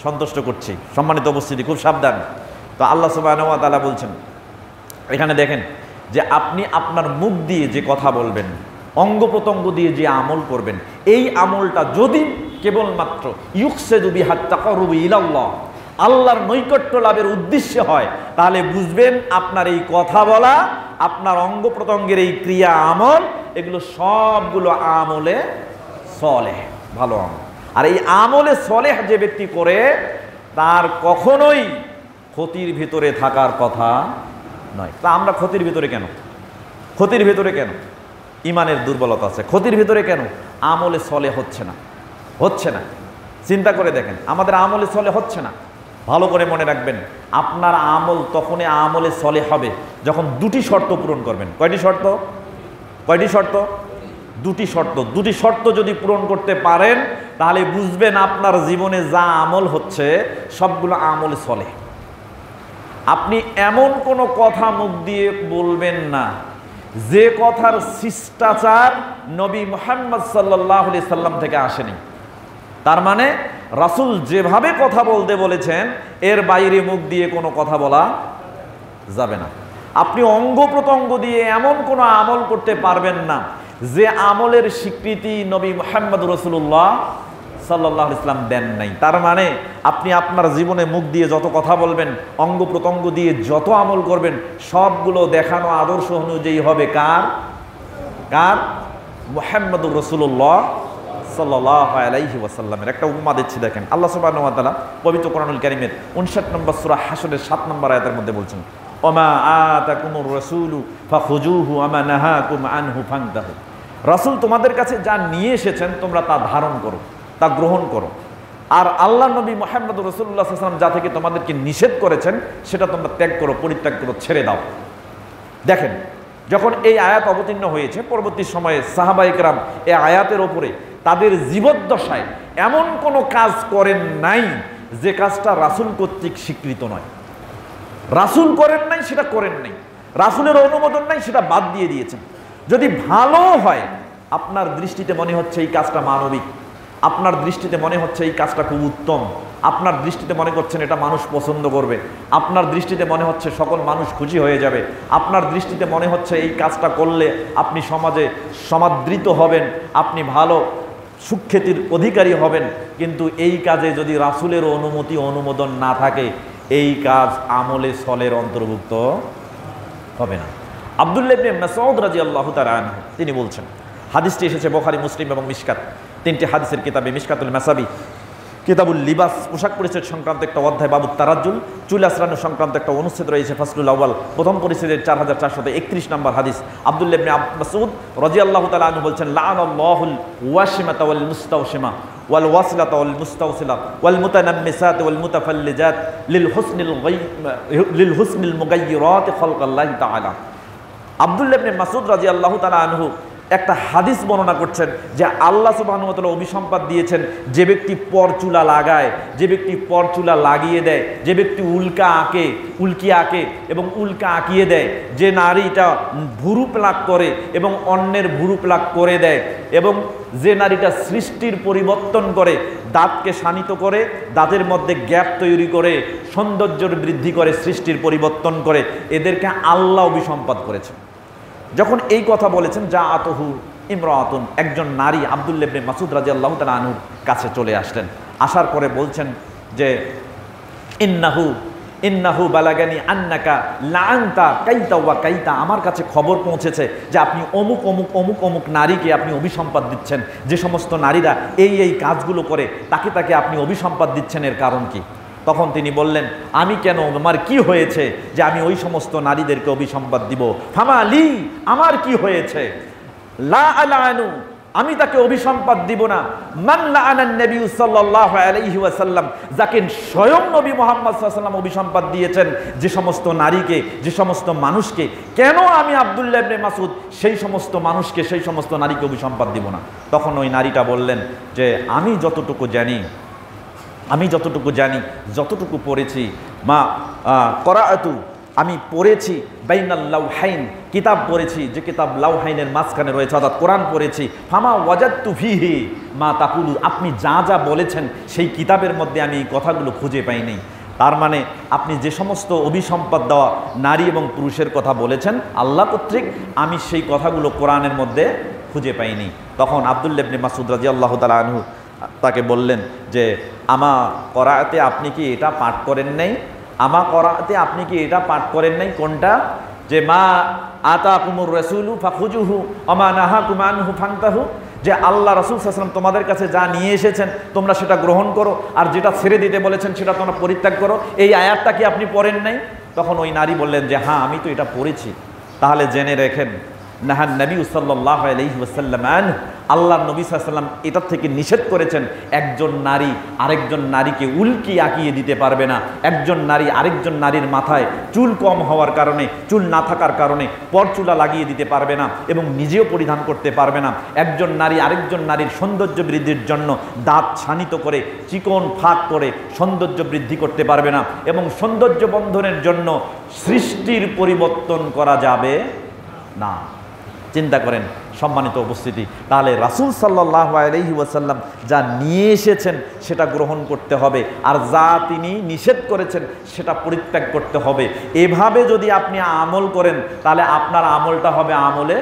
সন্তুষ্ট করছি। সম্মানিত উপস্থিতি, খুব সাবধান। তো আল্লাহ সুবহানাহু ওয়া তাআলা বলছেন এখানে দেখেন যে আপনি আপনার মুখ দিয়ে যে কথা বলবেন, অঙ্গ প্রত্যঙ্গ দিয়ে যে আমল করবেন, এই আমলটা যদি কেবলমাত্র ইউকসিদু বিহাত তাকাররুবু ইলাল্লাহ, আল্লাহর নৈকট্য লাভের উদ্দেশ্যে হয়, তাহলে বুঝবেন আপনার এই কথা বলা, আপনার অঙ্গ প্রত্যঙ্গের এই ক্রিয়া আমল, এগুলো সবগুলো আমলে সলেহ, ভালো আমল। আর এই আমলে সলেহ যে ব্যক্তি করে তার কখনোই ক্ষতির ভিতরে থাকার কথা নয়। তা আমরা ক্ষতির ভিতরে কেন? ক্ষতির ভিতরে কেন? ইমানের দুর্বলতা আছে। ক্ষতির ভিতরে কেন? আমলে সলেহ হচ্ছে না। চিন্তা করে দেখেন, আমাদের আমলে সলেহ হচ্ছে না। ভালো করে মনে রাখবেন, আপনার আমল তখনই আমলে সলেহ হবে যখন দুটি শর্ত পূরণ করবেন। কয়টি শর্ত? দুটি শর্ত যদি পূরণ করতে পারেন তাহলে বুঝবেন আপনার জীবনে যা আমল হচ্ছে সবগুলো আমলে সলেহ। আপনি এমন কোনো কথা মুখ দিয়ে বলবেন না যে কথার শিষ্টাচার নবী মুহাম্মদ সাল্লাল্লাহু আলাইহি সাল্লাম থেকে আসেনি। তার মানে রাসূল যেভাবে কথা বলতে বলেছেন এর বাইরে মুখ দিয়ে কোনো কথা বলা যাবে না। আপনি অঙ্গ প্রত্যঙ্গ দিয়ে এমন কোনো আমল করতে পারবেন না যে আমলের স্বীকৃতি নবী মুহাম্মদ রাসূলুল্লাহ সাল্লাল্লাহু আলাইহি ওয়াসাল্লাম দেন নাই। তার মানে আপনি আপনার জীবনে মুখ দিয়ে যত কথা বলবেন, অঙ্গ প্রত্যঙ্গ দিয়ে যত আমল করবেন, সবগুলো দেখানো আদর্শ অনুযায়ী হবে কার? মুহাম্মদুর রাসূলুল্লাহ সাল্লাল্লাহু আলাইহি ওয়াসাল্লামের। একটা উপমা দিচ্ছি, দেখেন। আল্লাহ সুবহানাহু ওয়া তাআলা পবিত্র কোরআনুল কারীমের 59 নম্বর সূরা হাশরের 7 নম্বর আয়াতের মধ্যে বলছেন, ওমা আতাকুমুর রাসূলু ফাখুজুহু ওমা নাহাকুম আনহু ফান্তাহু। রাসূল তোমাদের কাছে যা নিয়ে এসেছেন তোমরা তা ধারণ করো, তা গ্রহণ করো। আর আল্লাহ নবী মুহাম্মদ রাসূলুল্লাহ সাল্লাল্লাহু আলাইহি ওয়াসাল্লাম যা থেকে তোমাদেরকে নিষেধ করেছেন সেটা তোমরা ত্যাগ করো, পরিত্যাগ করো, ছেড়ে দাও। দেখেন, যখন এই আয়াত অবতীর্ণ হয়েছে, পরবর্তী সময়ে সাহাবায়ে কেরাম এই আয়াতের ওপরে তাদের জীবদ্দশায় এমন কোনো কাজ করেন নাই যে কাজটা রাসূল কর্তৃক স্বীকৃত নয়। রাসূল করেন নাই সেটা করেন নাই, রাসূলের অনুমোদন নাই সেটা বাদ দিয়ে দিয়েছেন। যদি ভালো হয়, আপনার দৃষ্টিতে মনে হচ্ছে এই কাজটা মানবিক, আপনার দৃষ্টিতে মনে হচ্ছে এই কাজটা খুব উত্তম, আপনার দৃষ্টিতে মনে করছেন এটা মানুষ পছন্দ করবে, আপনার দৃষ্টিতে মনে হচ্ছে সকল মানুষ খুশি হয়ে যাবে, আপনার দৃষ্টিতে মনে হচ্ছে এই কাজটা করলে আপনি সমাজে সমাদৃত হবেন, আপনি ভালো সুখ্যাতির অধিকারী হবেন, কিন্তু এই কাজে যদি রাসূলের অনুমতি অনুমোদন না থাকে এই কাজ আমলে সলের অন্তর্ভুক্ত হবে না। আব্দুল্লাহ ইবনে মাসউদ রাদিয়াল্লাহু তাআলা আনহু তিনি বলছেন, হাদিসটি এসেছে বুখারী, মুসলিম এবং মিশকাত, তিনটি হাদিসের কিতাবে। মিশকাতুল মাসাবি কিতাবুল লিবাস, পোশাক পরিচ্ছদ সংক্রান্ত একটা অধ্যায়, বাবু তারাজ্জুল, চুল আঁচড়ানো সংক্রান্ত একটা অনুচ্ছেদ রয়েছে ফাসলুল আউয়াল, প্রথম পরিচ্ছেদের 4431 নম্বর হাদিস। আব্দুল্লাহ ইবনে মাসউদ রাদিয়াল্লাহু তাআলা আনহু বলছেন, লাআনাল্লাহুল ওয়াশিমাতা ওয়াল মুস্তাওশিমা ওয়াল ওয়াসিলাতা ওয়াল মুস্তাওসিলা ওয়াল মুতানাম্মিসাত ওয়াল মুতাফাল্লিজাত লিল হুসনিল মুগায়্য়িরাত খালকাল্লাহি তাআলা। আব্দুল্লাহ ইবনে মাসউদ রাদিয়াল্লাহু তাআলা আনহু একটা হাদিস বর্ণনা করছেন যে আল্লাহ সুবহানাহু ওয়া তাআলা অভিসম্পাদ দিয়েছেন, যে ব্যক্তি পরচুলা লাগায়, যে ব্যক্তি পরচুলা লাগিয়ে দেয়, যে ব্যক্তি উল্কি আঁকে এবং উল্কা আঁকিয়ে দেয়, যে নারীটা ভুরু প্লাক করে এবং অন্যের ভুরু প্লাক করে দেয়, এবং যে নারীটা সৃষ্টির পরিবর্তন করে, দাঁতকে শানিত করে, দাঁতের মধ্যে গ্যাপ তৈরি করে, সৌন্দর্যের বৃদ্ধি করে, সৃষ্টির পরিবর্তন করে, এদেরকে আল্লাহ অভিসম্পাদ করেছেন। যখন এই কথা বলেছেন, যা আতহু ইমরাতুন, একজন নারী আব্দুল্লাহ ইবনে মাসউদ রাদিয়াল্লাহু তাআলা আনহুর কাছে চলে আসলেন। আসার পরে বলছেন যে ইন্নাহু বালাগানি আন্নাকা লাআনতা কাইতা ওয়া কাইতা, আমার কাছে খবর পৌঁছেছে যে আপনি অমুক অমুক অমুক অমুক নারীকে আপনি অভিসম্পাদ দিচ্ছেন, যে সমস্ত নারীরা এই কাজগুলো করে তাকে তাকে আপনি অভিসম্পাদ দিচ্ছেন, এর কারণ কি? তখন তিনি বললেন, আমি কেন, আমার কি হয়েছে যে আমি ওই সমস্ত নারীদেরকে অভিসম্পাদ দিব? ফামা লি, আমার কি হয়েছে? লা আলানু, আমি তাকে অভিসম্পাদ দিব না। মান লাআনান নবী সাল্লাল্লাহু আলাইহি ওয়াসাল্লাম, যাকে স্বয়ং নবী মুহাম্মদ সাল্লাল্লাহু আলাইহি ওয়াসাল্লাম অভিসম্পাদ দিয়েছেন, যে সমস্ত নারীকে, যে সমস্ত মানুষকে, কেন আমি আব্দুল্লাহ ইবনে মাসউদ সেই সমস্ত মানুষকে, সেই সমস্ত নারীকে অভিসম্পাদ দিব না? তখন ওই নারীটা বললেন যে আমি যতটুকু জানি, যতটুকু পড়েছি, মা করাআতু, আমি পড়েছি, বাইনাল লাওহাইন, কিতাব পড়েছি, যে কিতাব লাওহাইনের মাঝখানে রয়েছে, অর্থাৎ কোরআন পড়েছি। ফামা ওয়াজাদতু ফিহি মা তাকুলু, আপনি যা যা বলেছেন সেই কিতাবের মধ্যে আমি এই কথাগুলো খুঁজে পাইনি। তার মানে আপনি যে সমস্ত অভিসম্পাদ দেওয়া নারী এবং পুরুষের কথা বলেছেন আল্লাহ কর্তৃক, আমি সেই কথাগুলো কোরআনের মধ্যে খুঁজে পাইনি। তখন আব্দুল্লাহ ইবনে মাসউদ রাদিয়াল্লাহু তাআলা আনহু তাকে বললেন যে আমা করাতে আপনি কি এটা পাঠ করেন নাই? আমা করাতে আপনি কি এটা পাঠ করেন নাই? কোনটা? যে মা আতাকুমুর রাসূলু ফাখুজুহু আমা নাহাকুম আনহু ফান্তাহু, যে আল্লাহ রাসূল সাল্লাল্লাহু আলাইহি ওয়াসাল্লাম তোমাদের কাছে যা নিয়ে এসেছেন তোমরা সেটা গ্রহণ করো, আর যেটা ছেড়ে দিতে বলেছেন সেটা তোমরা পরিত্যাগ করো। এই আয়াতটা কি আপনি পড়েন নাই? তখন ওই নারী বললেন যে হ্যাঁ, আমি তো এটা পড়েছি। তাহলে জেনে রেখেন, নাহান নবী সাল্লাল্লাহু আলাইহি ওয়াসাল্লাম, আল্লাহ নবী সাল্লাল্লাহু আলাইহি ওয়াসাল্লাম এটার থেকে নিষেধ করেছেন। একজন নারী আরেকজন নারীকে উল্কি আঁকিয়ে দিতে পারবে না। একজন নারী আরেকজন নারীর মাথায় চুল কম হওয়ার কারণে, চুল না থাকার কারণে পরচুলা লাগিয়ে দিতে পারবে না এবং নিজেও পরিধান করতে পারবে না। একজন নারী আরেকজন নারীর সৌন্দর্য বৃদ্ধির জন্য দাঁত ছানিত করে, চিকন ফাঁক করে সৌন্দর্য বৃদ্ধি করতে পারবে না, এবং সৌন্দর্য বন্ধনের জন্য সৃষ্টির পরিবর্তন করা যাবে না। চিন্তা করেন সম্মানিত উপস্থিতি, তাহলে রাসূল সাল্লাল্লাহু আলাইহি ওয়াসাল্লাম যা নিয়ে এসেছেন সেটা গ্রহণ করতে হবে, আর যা তিনি নিষেধ করেছেন সেটা পরিত্যাগ করতে হবে। এভাবে যদি আপনি আমল করেন তাহলে আপনার আমলটা হবে আমলে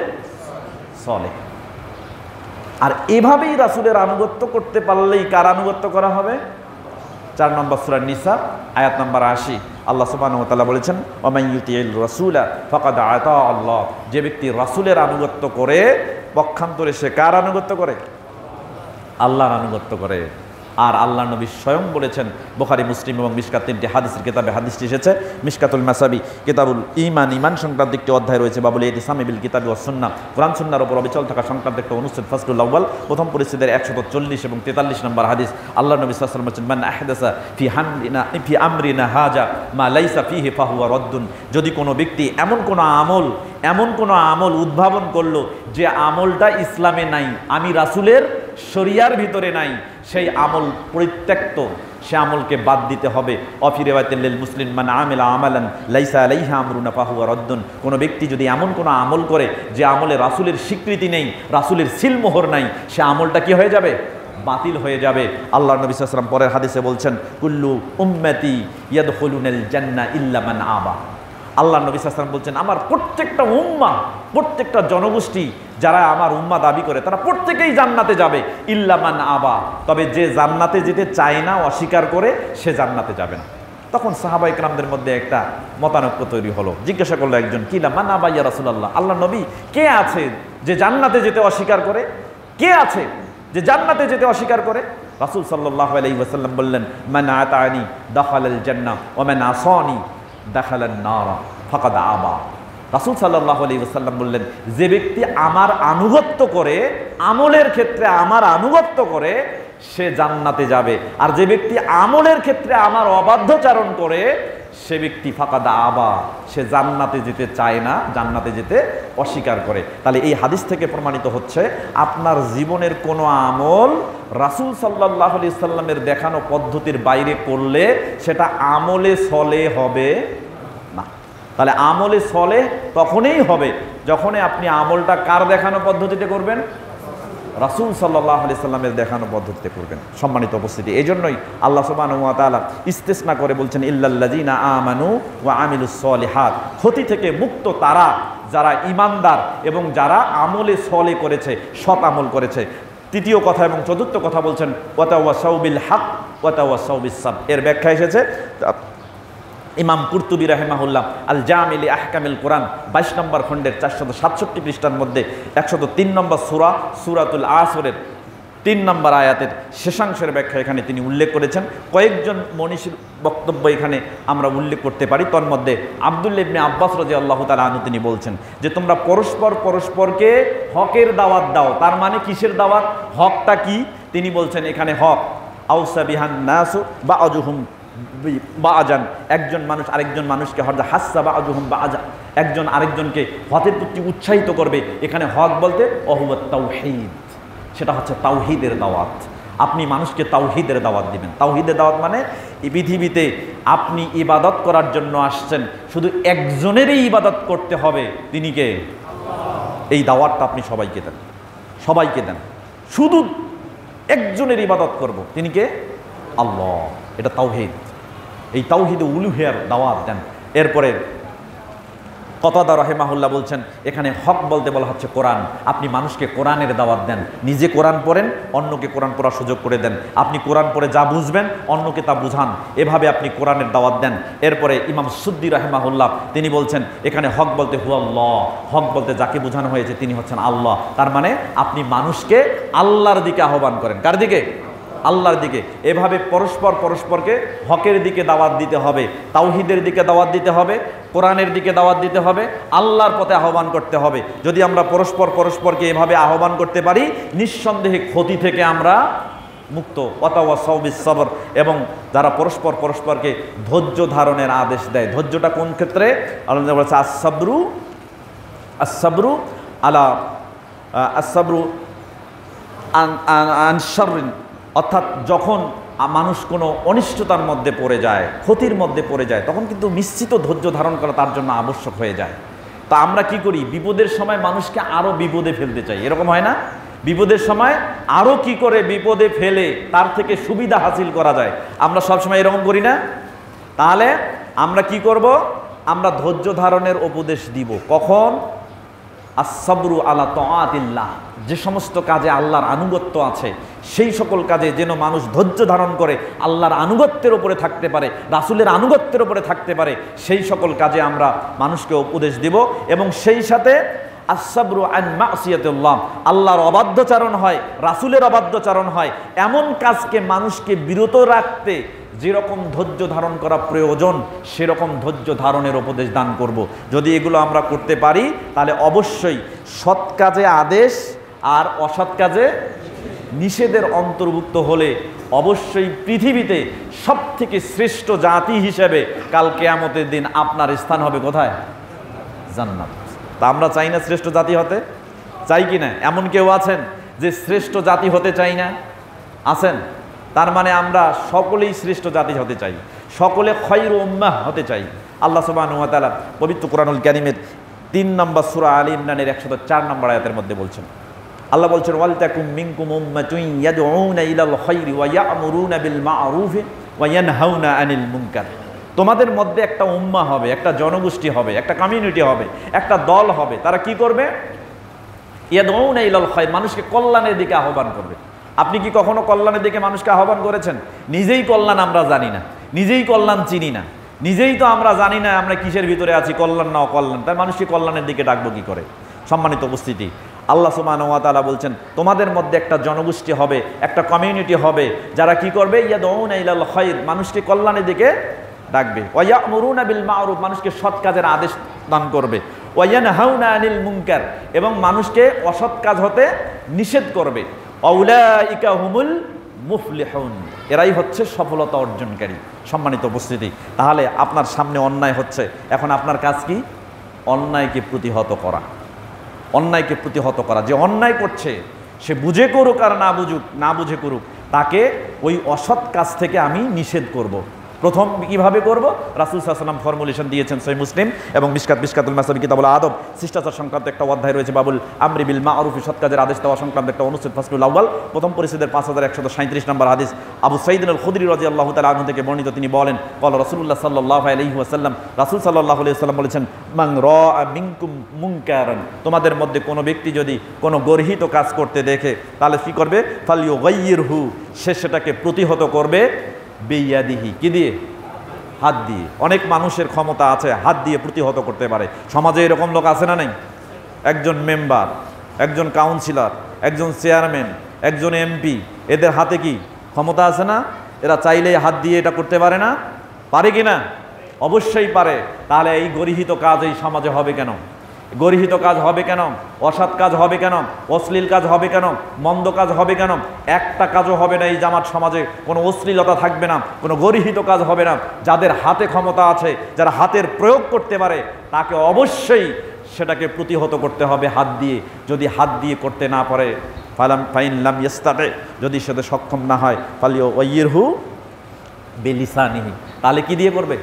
সলেহ। আর এভাবেই রাসূলের আনুগত্য করতে পারলেই কার আনুগত্য করা হবে? 4 নম্বর সূরা নিসা আয়াত নম্বর 80 আল্লাহ সুবহানাহু ওয়া তাআলা বলেছেন, ওয়া মান ইউতি'র রাসূলা ফাকাদ আতা আল্লাহ, যে ব্যক্তি রাসূলের আনুগত্য করে পক্ষান্তরে সে কার আনুগত্য করে? আল্লাহর আনুগত্য করে। আর আল্লাহ নবী স্বয়ং বলেছেন, বুখারী, মুসলিম এবং মিশকাত, 3টি হাদিসের কিতাবে হাদিসটি এসেছে। মিশকাতুল মাসাবি কিতাবুল ঈমান, ঈমান সংক্রান্ত একটি অধ্যায় রয়েছে, বাবুল ইতিসামি বিল কিতাবি ওয়াস সুন্নাহ, কোরআন সুন্নাহর উপর অবিচল থাকা সংক্রান্ত একটা অনুচ্ছেদ, ফাসলুল আউয়াল, প্রথম পরিচ্ছেদের 140 এবং 43 নম্বর হাদিস। আল্লাহ নবী সাল্লাল্লাহু আলাইহি ওয়াসাল্লাম বলেছেন, মান আহদাসা ফি আমরিনা হাজা মা লাইসা ফিহি ফাহুয়া রাদ্দুন, যদি কোনো ব্যক্তি এমন কোনো আমল উদ্ভাবন করলো যে আমলটা ইসলামে নাই, আমি রাসূলের শরিয়ার ভিতরে নাই, সেই আমল পরিত্যক্ত, সে আমলকে বাদ দিতে হবে। অফি রিওয়ায়াতিল লিল মুসলিম মান আমিলা আমালান লাইসা আলাইহি আমরুনা ফাহুয়া রাদ্দুন, কোনো ব্যক্তি যদি এমন কোনো আমল করে যে আমলে রাসূলের স্বীকৃতি নেই, রাসূলের সিলমোহর নাই, সে আমলটা কি হয়ে যাবে? বাতিল হয়ে যাবে। আল্লাহ নবী সাল্লাল্লাহু আলাইহি ওয়াসাল্লাম পরের হাদিসে বলছেন, কুল্লু উম্মতি ইয়াদখুলুনাল জান্নাহ ইল্লা মান আবা, আল্লাহ নবী সাল্লাল্লাহু আলাইহি ওয়াসাল্লাম বলছেন, আমার প্রত্যেকটা উম্মাহ, প্রত্যেকটা জনগোষ্ঠী যারা আমার উম্মাহ দাবি করে তারা প্রত্যেকেই জান্নাতে যাবে, ইল্লা মান আবা, তবে যে জান্নাতে যেতে চায় না, অস্বীকার করে, সে জান্নাতে যাবে না। তখন সাহাবা ইকরামদের মধ্যে একটা মতানৈক্য তৈরি হলো। জিজ্ঞাসা করলো একজন, কিলা মান আবা ইয়া রাসূলুল্লাহ, আল্লাহ নবী, কে আছে যে জান্নাতে যেতে অস্বীকার করে? কে আছে যে জান্নাতে যেতে অস্বীকার করে? রাসূল সাল্লাল্লাহু আলাইহি ওয়াসাল্লাম বললেন, মান আতানি দাখালাল জান্নাহ ওয়া মান আসানি দাখালান নার ফাকাদ আবা। রাসূল সাল্লাল্লাহু আলাইহি ওয়াসাল্লাম বললেন, যে ব্যক্তি আমার আনুগত্য করে, আমলের ক্ষেত্রে আমার আনুগত্য করে, সে জান্নাতে যাবে। আর যে ব্যক্তি আমলের ক্ষেত্রে আমার অবাধ্যচারণ করে, সে ব্যক্তি ফাকাদ আবা, সে জান্নাতে যেতে চায় না, জান্নাতে যেতে অস্বীকার করে। তাহলে এই হাদিস থেকে প্রমাণিত হচ্ছে, আপনার জীবনের কোনো আমল রাসূল সাল্লাল্লাহু আলাইহি ওয়াসাল্লামের দেখানো পদ্ধতির বাইরে করলে সেটা আমলে সলে হবে না। তাহলে আমলে সলে তখনই হবে যখনই আপনি আমলটা কার দেখানো পদ্ধতিতে করবেন? রাসূল সাল্লাল্লাহু আলাইহি সাল্লামের দেখানো পদ্ধতিতে করবেন। সম্মানিত উপস্থিতি, এই জন্যই আল্লাহ সুবহানাহু ওয়া তাআলা ইস্তিসনা করে বলছেন, ইল্লাল্লাযিনা আমানু ওয়া আমিলুস সলিহাত, ক্ষতি থেকে মুক্ত তারা যারা ঈমানদার এবং যারা আমলে সলে করেছে, সৎ আমল করেছে। তৃতীয় কথা এবং চতুর্থ কথা বলছেন, ওয়া তাওয়াসাউ বিল হক ওয়া তাওয়াসাউ বিস সাবর। এর ব্যাখ্যা এসেছে ইমাম কুরতুবী রাহিমাহুল্লাহ আল জামি লি আহকামিল কোরআন 22 নম্বর খণ্ডের 467 পৃষ্ঠার মধ্যে 103 নম্বর সূরা সূরাতুল আসরের 3 নম্বর আয়াতের শেষাংশের ব্যাখ্যা এখানে তিনি উল্লেখ করেছেন। কয়েকজন মনীষীর বক্তব্য এখানে আমরা উল্লেখ করতে পারি। তন্মধ্যে আব্দুল্লাহ ইবনে আব্বাস রাদিয়াল্লাহু তাআলা আনহু তিনি বলছেন যে, তোমরা পরস্পরকে হকের দাওয়াত দাও। তার মানে কিসের দাওয়াত? হকটা কি? তিনি বলছেন এখানে হক আউসা বিহান নাসু বা'জুহুম বা'জান, একজন মানুষ আরেকজন মানুষকে হাসা বা'জুহুম বা'জা, একজন আরেকজনকে হকের প্রতি উৎসাহিত করবে। এখানে হক বলতে ওহুয়া তাওহীদ, সেটা হচ্ছে তাওহীদের দাওয়াত। আপনি মানুষকে তাওহীদের দাওয়াত দিবেন। তাওহীদের দাওয়াত মানে এই পৃথিবীতে আপনি ইবাদত করার জন্য আসছেন, শুধু একজনেরই ইবাদত করতে হবে, তিনি কে? এই দাওয়াতটা আপনি সবাইকে দেন, সবাইকে দেন, শুধু একজনের ইবাদত করব, তিনি কে? আল্লাহ। এটা তাওহীদ। এই তাওহীদে উলুহিয়ার দাওয়াত দেন। এরপরে কতাদা রাহিমাহুল্লাহ বলছেন এখানে হক বলতে বলা হচ্ছে কোরআন। আপনি মানুষকে কোরআনের দাওয়াত দেন, নিজে কোরআন পড়েন, অন্যকে কোরআন পড়ার সুযোগ করে দেন। আপনি কোরআন পড়ে যা বুঝবেন অন্যকে তা বুঝান, এভাবে আপনি কোরআনের দাওয়াত দেন। এরপরে ইমাম সুদ্দি রাহিমাহুল্লাহ তিনি বলছেন এখানে হক বলতে হুয়াল্লাহ, হক বলতে যাকে বোঝানো হয়েছে তিনি হচ্ছেন আল্লাহ। তার মানে আপনি মানুষকে আল্লাহর দিকে আহ্বান করেন। কার দিকে? আল্লাহর দিকে। এভাবে পরস্পরকে হকের দিকে দাওয়াত দিতে হবে, তাওহীদের দিকে দাওয়াত দিতে হবে, কোরআনের দিকে দাওয়াত দিতে হবে, আল্লাহর পথে আহ্বান করতে হবে। যদি আমরা পরস্পরকে এভাবে আহ্বান করতে পারি, নিঃসন্দেহে ক্ষতি থেকে আমরা মুক্ত। ওয়াতাওয়াসাউ বিস সাবর, এবং যারা পরস্পরকে ধৈর্য ধারণের আদেশ দেয়। ধৈর্যটা কোন ক্ষেত্রে? আল্লাহ বলেছে আস-সাবরু আলা আস-সাবরু আন শাররিন, অর্থাৎ যখন মানুষ কোনো অনিষ্টতার মধ্যে পড়ে যায়, ক্ষতির মধ্যে পড়ে যায়, তখন কিন্তু নিশ্চিত ধৈর্য ধারণ করা তার জন্য আবশ্যক হয়ে যায়। তা আমরা কি করি? বিপদের সময় মানুষকে আরও বিপদে ফেলতে চাই, এরকম হয় না? বিপদের সময় আরও কি করে বিপদে ফেলে তার থেকে সুবিধা হাসিল করা যায়, আমরা সবসময় এরকম করি না? তাহলে আমরা কি করব? আমরা ধৈর্য ধারণের উপদেশ দিব। কখন? আস-সাবরু আলা তাআতিল্লাহ, যে সমস্ত কাজে আল্লাহর আনুগত্য আছে সেই সকল কাজে যেন মানুষ ধৈর্য ধারণ করে আল্লাহর আনুগত্যের উপরে থাকতে পারে, রাসূলের আনুগত্যের উপরে থাকতে পারে, সেই সকল কাজে আমরা মানুষকে উপদেশ দিব। এবং সেই সাথে আস-সাবরু আন মাসিয়াতিল্লাহ, আল্লাহর অবাধ্যচারণ হয়, রাসূলের অবাধ্যচারণ হয়, এমন কাজকে মানুষকে বিরত রাখতে যেরকম ধৈর্য ধারণ করা প্রয়োজন সেরকম ধৈর্য ধারণের উপদেশ দান করব। যদি এগুলো আমরা করতে পারি তাহলে অবশ্যই সৎ কাজে আদেশ আর অসৎ কাজে নিষেধের অন্তর্ভুক্ত হলে অবশ্যই পৃথিবীতে সবথেকে শ্রেষ্ঠ জাতি হিসেবে কাল কিয়ামতের দিন আপনার স্থান হবে কোথায়? জান্নাত। তা আমরা চাই না শ্রেষ্ঠ জাতি হতে? চাই কি না? এমন কেউ আছেন যে শ্রেষ্ঠ জাতি হতে চাই না? আছেন? তার মানে আমরা সকলেই শ্রেষ্ঠ জাতি হতে চাই, সকলে খয়রু উম্মাহ হতে চাই। আল্লাহ সুবহানাহু ওয়া তাআলা পবিত্র কুরআনুল কারীমের 3 নম্বর সূরা আলী ইমরানের 104 নম্বর আয়াতের মধ্যে বলছেন, আল্লাহ বলছেন ওয়াল তাকুম মিনকুম উম্মাতুন ইয়াদউনা ইলাল খায়রি ওয়া ইয়া'মুরুনা বিল মা'রুফি ওয়া ইয়ানহাউনা আনিল মুনকার। তোমাদের মধ্যে একটা উম্মাহ হবে, একটা জনগোষ্ঠী হবে, একটা কমিউনিটি হবে, একটা দল হবে। তারা কি করবে? ইয়াদউনা ইলাল খায়র, মানুষকে কল্যাণের দিকে আহ্বান করবে। আপনি কি কখনো কল্যাণের দিকে মানুষকে আহ্বান করেছেন? নিজেই কল্যাণ আমরা জানি না, নিজেই কল্যাণ চিনি না, নিজেই তো আমরা জানি না আমরা কিসের ভিতরে আছি, কল্যাণ না অকল্যাণ, তাই মানুষকে কল্যাণের দিকে ডাকবো কি করে? সম্মানিত উপস্থিতি, আল্লাহ সুবহানাহু ওয়া তাআলা বলছেন তোমাদের মধ্যে একটা জনগোষ্ঠী হবে, একটা কমিউনিটি হবে, যারা কি করবে? ইয়াদউনা ইলাল খায়র, মানুষকে কল্যাণের দিকে ডাকবে। ওয়া ইয়া'মুরুনা বিল মা'রুফ, মানুষকে সৎ কাজের আদেশ দান করবে। ওয়া ইয়ানহাউনা আনিল মুনকার, এবং মানুষকে অসৎ কাজ হতে নিষেধ করবে। আউলাইকা হুমুল মুফলিহুন, এরাই হচ্ছে সফলতা অর্জনকারী। সম্মানিত উপস্থিতি, তাহলে আপনার সামনে অন্যায় হচ্ছে, এখন আপনার কাজ কি? অন্যায়কে প্রতিহত করা, অন্যায়কে প্রতিহত করা। যে অন্যায় করছে সে বুঝে করুক আর না বুঝে করুক, তাকে ওই অসৎ কাজ থেকে আমি নিষেধ করব। প্রথম কিভাবে করব? রাসূল সাল্লাল্লাহু আলাইহি ওয়াসাল্লাম ফর্মুলেশন দিয়েছেন সহিহ মুসলিম এবং মিশকাতুল মাসাবি কিতাবুল আদব, শিষ্টাচার সংক্রান্ত একটা অধ্যায় রয়েছে, বাবুল আমরি বিল মা'রুফ, সৎ কাজের আদেশ দেওয়া সংক্রান্ত একটা অনুচ্ছেদ, ফাসলুল আউয়াল, প্রথম পরিচ্ছেদের 5137 নম্বর হাদিস। আবু সাঈদ আল খুদরি রাদিয়াল্লাহু তাআলা আনহু থেকে বর্ণিত, তিনি বলেন ক্বালা রাসূলুল্লাহ সাল্লাল্লাহু আলাইহি ওয়াসাল্লাম, রাসূল সাল্লাল্লাহু আলাইহি ওয়াসাল্লাম বলেছেন মান রাআ মিনকুম মুনকারান, তোমাদের মধ্যে কোনো ব্যক্তি যদি কোনো গর্হিত কাজ করতে দেখে, তাহলে কি করবে? ফালইয়ুগাইয়িরহু, সে সেটাকে প্রতিহত করবে। বিয়াদিহি, কি দিয়ে? হাত দিয়ে। অনেক মানুষের ক্ষমতা আছে হাত দিয়ে প্রতিহত করতে পারে। সমাজে এরকম লোক আছে না? নাই? একজন মেম্বার, একজন কাউন্সিলর, একজন চেয়ারম্যান, একজন এমপি, এদের হাতে কি ক্ষমতা আছে না? এরা চাইলেই হাত দিয়ে এটা করতে পারে না? পারে কি না? অবশ্যই পারে। তাহলে এই গর্হিত কাজ এই সমাজে হবে কেন? গর্হিত কাজ হবে কেন? অসৎ কাজ হবে কেন? অশ্লীল কাজ হবে কেন? মন্দ কাজ হবে কেন? একটা কাজও হবে না এই জামাত সমাজে, কোনো অশ্লীলতা থাকবে না, কোনো গর্হিত কাজ হবে না। যাদের হাতে ক্ষমতা আছে, যারা হাতের প্রয়োগ করতে পারে, তাকে অবশ্যই সেটাকে প্রতিহত করতে হবে হাত দিয়ে। যদি হাত দিয়ে করতে না পারে, ফাইন লাম ইস্তাতি, যদি সেটা সক্ষম না হয়, ফালইয়ুগাইয়িরহু বিলিসানিহি, তাহলে কি দিয়ে করবে?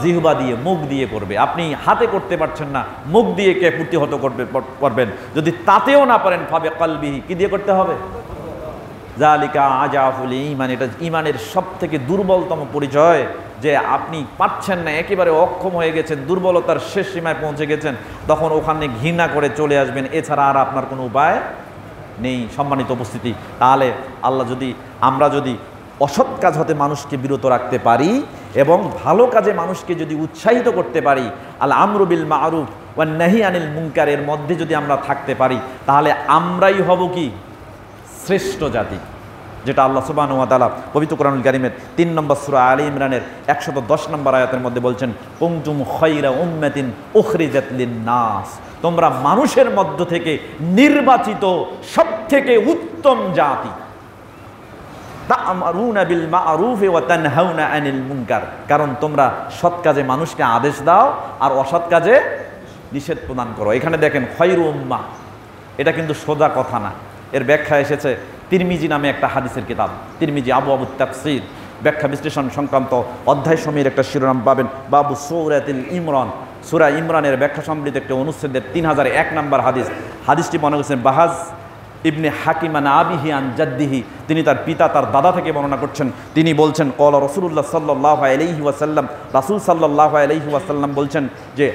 জিহ্বা দিয়ে, মুখ দিয়ে করবে। আপনি হাতে করতে পারছেন না, মুখ দিয়ে কে প্রতিহত করবেন? যদি তাতেও না পারেন, ফাবে কলবিহি, কি দিয়ে করতে হবে? যালিকা আজাফুল ঈমান, এটা ঈমানের সবথেকে দুর্বলতম পরিচয়, যে আপনি পারছেন না, একেবারে অক্ষম হয়ে গেছেন, দুর্বলতার শেষ সীমায় পৌঁছে গেছেন, তখন ওখানে ঘৃণা করে চলে আসবেন, এছাড়া আর আপনার কোনো উপায় নেই। সম্মানিত উপস্থিতি, তাহলে আমরা যদি অসৎ কাজ হতে মানুষকে বিরত রাখতে পারি এবং ভালো কাজে মানুষকে যদি উৎসাহিত করতে পারি, আল আমরু বিল মা'রুফ ওয়ান নাহি আনিল মুনকার, এর মধ্যে যদি আমরা থাকতে পারি, তাহলে আমরাই হব কি? শ্রেষ্ঠ জাতি। যেটা আল্লাহ সুবহানাহু ওয়া তাআলা পবিত্র কোরআনুল কারীমের 3 নম্বর সূরা আলে ইমরানের 110 নম্বর আয়াতের মধ্যে বলছেন, কুনতুম খায়রা উম্মাতিন উখরিজাত লিন-নাস, তোমরা মানুষের মধ্য থেকে নির্বাচিত সবথেকে উত্তম জাতি। তা'মারুনা বিল মা'রুফ ওয়া তানহাউনা আনিল মুনকার, কারণ তোমরা সৎ কাজে মানুষকে আদেশ দাও আর অসৎ কাজে নিষেধ প্রদান করো। এখানে দেখেন খায়রু উম্মাহ, এটা কিন্তু সোজা কথা না। এর ব্যাখ্যা এসেছে তিরমিজি নামে একটা হাদিসের কিতাব, তিরমিজি আবওয়াবুত তাফসীর, ব্যাখ্যা বিশ্লেষণ সংক্রান্ত অধ্যায় সময়ের একটা শিরোনাম পাবেন, বাবু সূরাতুল ইমরান, সূরা ইমরানের ব্যাখ্যা সম্বলিত একটা অনুচ্ছেদের 3001 নম্বর হাদিস। হাদিসটি মনে করছেন বাহাজ ইবনে হাকিম আন আবিহি আন জাদ্দিহি, তিনি তার পিতা তার দাদা থেকে বর্ণনা করছেন। তিনি বলছেন ক্বালা রাসূলুল্লাহ সাল্লাল্লাহু আলাইহি ওয়াসাল্লাম, রাসূল সাল্লাল্লাহু আলাইহি ওয়াসাল্লাম বলছেন যে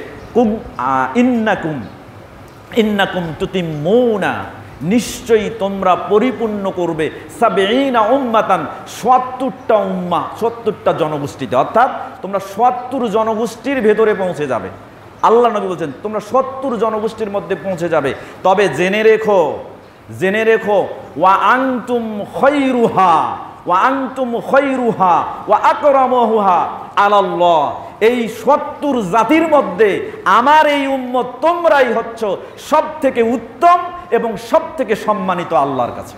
ইন্নাকুম তুতিম্মুনা, নিশ্চয়ই তোমরা পরিপূর্ণ করবে ৭০ উম্মাতান, ৭০টা উম্মাহ, ৭০টা জনগোষ্ঠীতে, অর্থাৎ তোমরা ৭০ জনগোষ্ঠীর ভেতরে পৌঁছে যাবে। আল্লাহ নবী বলছেন তোমরা ৭০ জনগোষ্ঠীর মধ্যে পৌঁছে যাবে। তবে জেনে রেখো ওয়া আনতুম খায়রুহা ওয়া আকরামুহা আলাল্লাহ, এই ৭০ জাতির মধ্যে আমার এই উম্মত তোমরাই হচ্ছ সবথেকে উত্তম এবং সবথেকে সম্মানিত আল্লাহর কাছে।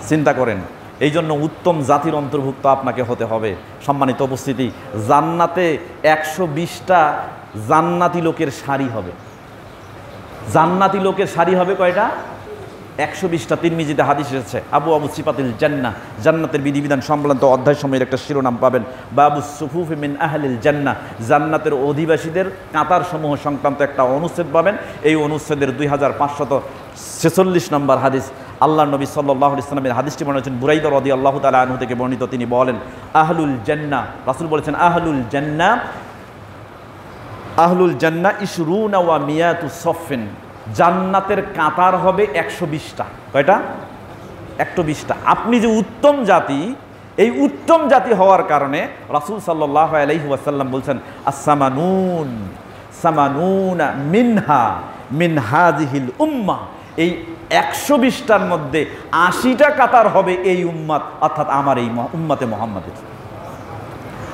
চিন্তা করেন, এই জন্য উত্তম জাতির অন্তর্ভুক্ত আপনাকে হতে হবে। সম্মানিত উপস্থিতি, জান্নাতে ১২০টা জান্নাতি লোকের সারি হবে। জান্নাতি লোকের সারি হবে কয়টা? ১২০টা। তিরমিজিতে হাদিস এসেছে, আবু সিফাতিল জান্নাহ, জান্নাতের বিধিবিধান সংক্রান্ত অধ্যায় সময়ের একটা শিরোনাম পাবেন, বাবু সুফুফি মিন আহলিল জান্নাহ, জান্নাতের অধিবাসীদের কাতার সমূহ সংক্রান্ত একটা অনুচ্ছেদ পাবেন। এই অনুচ্ছেদের 2546 নম্বর হাদিস। আল্লাহ নবী সাল্লাল্লাহু আলাইহি ওয়াসাল্লামের হাদিসটি বর্ণনা করেছেন বুরাইদা রাদিয়াল্লাহু তাআলা আনহু থেকে বর্ণিত, তিনি বলেন আহলুল জান্নাহ, রাসূল বলেছেন আহলুল জান্নাহ ইশরুনা ওয়া মিয়াতু সফিন, জান্নাতের কাতার হবে 120টা। কয়টা? 120টা। আপনি যে উত্তম জাতি, এই উত্তম জাতি হওয়ার কারণে রাসূল সাল্লাল্লাহু আলাইহি ওয়াসাল্লাম বলছেন সামানুনা মিনহা মিন হাযিহিল উম্মাহ, এই 120টার মধ্যে 80টা কাতার হবে এই উম্মাত, অর্থাৎ আমার এই উম্মাতে মুহাম্মাদের,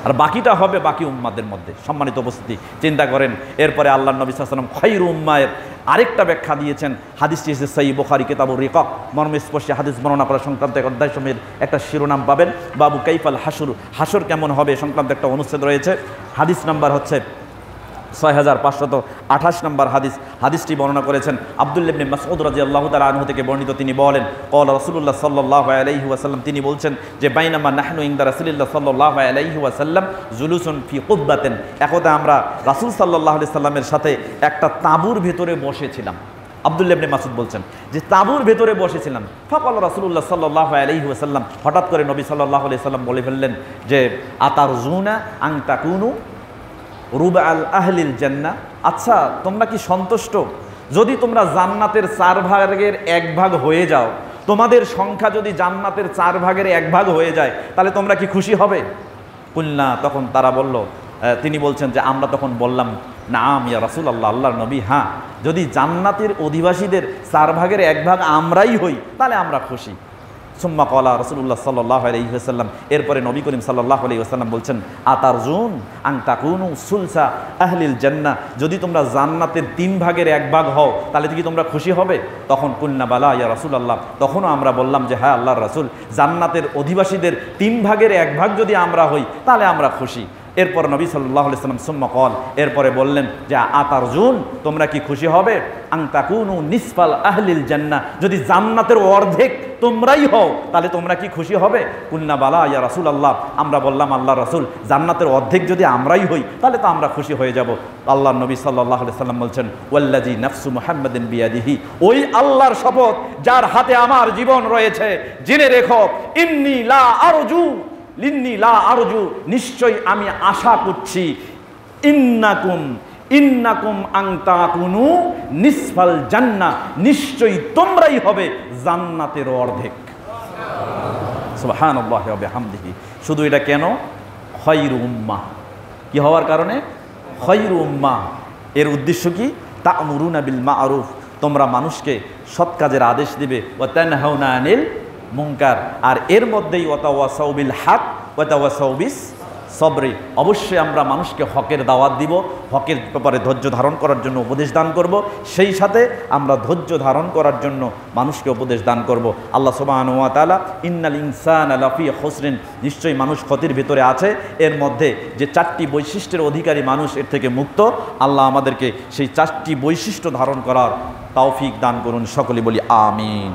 আর বাকিটা হবে বাকি উম্মাদের মধ্যে। সম্মানিত উপস্থিতি, চিন্তা করেন। এরপরে আল্লাহর নবী সাল্লাল্লাহু আলাইহি ওয়াসাল্লাম খায়রু উম্মায়ের আরেকটা ব্যাখ্যা দিয়েছেন। হাদিসটি এসেছে সহিহ বুখারী কিতাবুর রিকাক, মর্মস্পর্শী হাদিস বর্ণনা করা সংক্রান্ত এক অধ্যায় সময়ের একটা শিরোনাম পাবেন, বাবু কাইফাল হাসুর, হাসর কেমন হবে সংক্রান্ত একটা অনুচ্ছেদ রয়েছে। হাদিস নাম্বার হচ্ছে 6528 নম্বর হাদিস। হাদিসটি বর্ণনা করেছেন আব্দুল্লাহ ইবনে মাসউদ রাদিয়াল্লাহু তাআলা আনহু থেকে বর্ণিত, তিনি বলেন ক্বালা রাসূলুল্লাহ সাল্লাল্লাহু আলাইহি ওয়াসাল্লাম, তিনি বলছেন যে বাইনামা নাহনু ইনদা রাসূলিল্লাহ সাল্লাল্লাহু আলাইহি ওয়াসাল্লাম জুলুসুন ফি কুব্বাতিন, একদা আমরা রাসূল সাল্লাল্লাহু আলাইহি সাল্লামের সাথে একটা তাঁবুর ভেতরে বসেছিলাম। আব্দুল্লাহ ইবনে মাসউদ বলছেন যে তাঁবুর ভেতরে বসেছিলাম। ফাকাল রাসূলুল্লাহ সাল্লাল্লাহু আলাইহি ওয়াসাল্লাম, হঠাৎ করে নবী সাল্লাল্লাহু আলাইহি সাল্লাম বলে ফেললেন যে আতারজুনা আন তাকুনু রুবা আল আহলিল জান্নাহ, আচ্ছা তোমরা কি সন্তুষ্ট যদি তোমরা জান্নাতের 4 ভাগের 1 ভাগ হয়ে যাও, তোমাদের সংখ্যা যদি জান্নাতের 4 ভাগের 1 ভাগ হয়ে যায়, তাহলে তোমরা কি খুশি হবে? কুলনা, তখন তারা বলল, তিনি বলছেন যে আমরা তখন বললাম নাম ইয়া রাসূলুল্লাহ, আল্লাহর নবী, হ্যাঁ, যদি জান্নাতের অধিবাসীদের 4 ভাগের 1 ভাগ আমরাই হই তাহলে আমরা খুশি। সুম্মা ক্বালা রাসূলুল্লাহ সাল্লাল্লাহু আলাইহি ওয়াসাল্লাম, এরপরে নবী করিম সাল্লাল্লাহু আলাইহি ওয়াসাল্লাম বলছেন আতারজুন আন তাকুনু সুলসা আহলিল জান্নাহ, যদি তোমরা জান্নাতের 3 ভাগের 1 ভাগ হও তাহলে কি তোমরা খুশি হবে? তখন কুলনা বালা ইয়া রাসূলুল্লাহ, তখনও আমরা বললাম যে হ্যাঁ আল্লাহর রাসূল, জান্নাতের অধিবাসীদের 3 ভাগের 1 ভাগ যদি আমরা হই তাহলে আমরা খুশি। এরপর নবী সাল্লাল্লাহু আলাইহি ওয়াসাল্লাম সুম্মা ক্বাল, এরপরে বললেন যে আতারজুন, তোমরা কি খুশি হবে আন তাকুনু নিসফাল আহলিল জান্নাহ, যদি জান্নাতের অর্ধেক তোমরাই হও তাহলে তোমরা কি খুশি হবে? কুলনা বালা ইয়া রাসূলুল্লাহ, আমরা বললাম আল্লাহর রাসূল, জান্নাতের অর্ধেক যদি আমরাই হই তাহলে তো আমরা খুশি হয়ে যাব। আল্লাহর নবী সাল্লাল্লাহু আলাইহি ওয়াসাল্লাম বলছেন ওয়াল্লাযী নাফসু মুহাম্মাদিন বিয়াদিহি, ওই আল্লাহর শপথ যার হাতে আমার জীবন রয়েছে, জেনে রেখো ইন্নী লা আরজু নিশ্চয়ই আমি আশা করছি ইন্নাকুম আন তাকুনু নিসফাল জান্নাহ, নিশ্চয়ই তোমরাই হবে জান্নাতের অর্ধেক। সুবহানাল্লাহি ওয়া বিহামদিহি। শুধু এটা কেন? খায়রু উম্মাহ, কি হওয়ার কারণে? খায়রু উম্মাহ। এর উদ্দেশ্য কি? তা'মুরুনা বিল মা'রুফ, তোমরা মানুষকে সৎ কাজের আদেশ দিবে, ওয়া তানহাউনা আনিল মুনকার, আর এর মধ্যেই ওয়াতাওয়াসাউ বিল হক ওয়াতাওয়াসাউ বিস সবরি, অবশ্যই আমরা মানুষকে হকের দাওয়াত দিব, হকের ব্যাপারে ধৈর্য ধারণ করার জন্য উপদেশ দান করব, সেই সাথে আমরা ধৈর্য ধারণ করার জন্য মানুষকে উপদেশ দান করব। আল্লাহ সুবহানাহু ওয়া তাআলা ইন্নাল ইনসানা লাফি খুসরিন, নিশ্চয়ই মানুষ ক্ষতির ভিতরে আছে। এর মধ্যে যে 4টি বৈশিষ্ট্যের অধিকারী মানুষ এর থেকে মুক্ত। আল্লাহ আমাদেরকে সেই 4টি বৈশিষ্ট্য ধারণ করার তৌফিক দান করুন, সকলে বলি আমিন।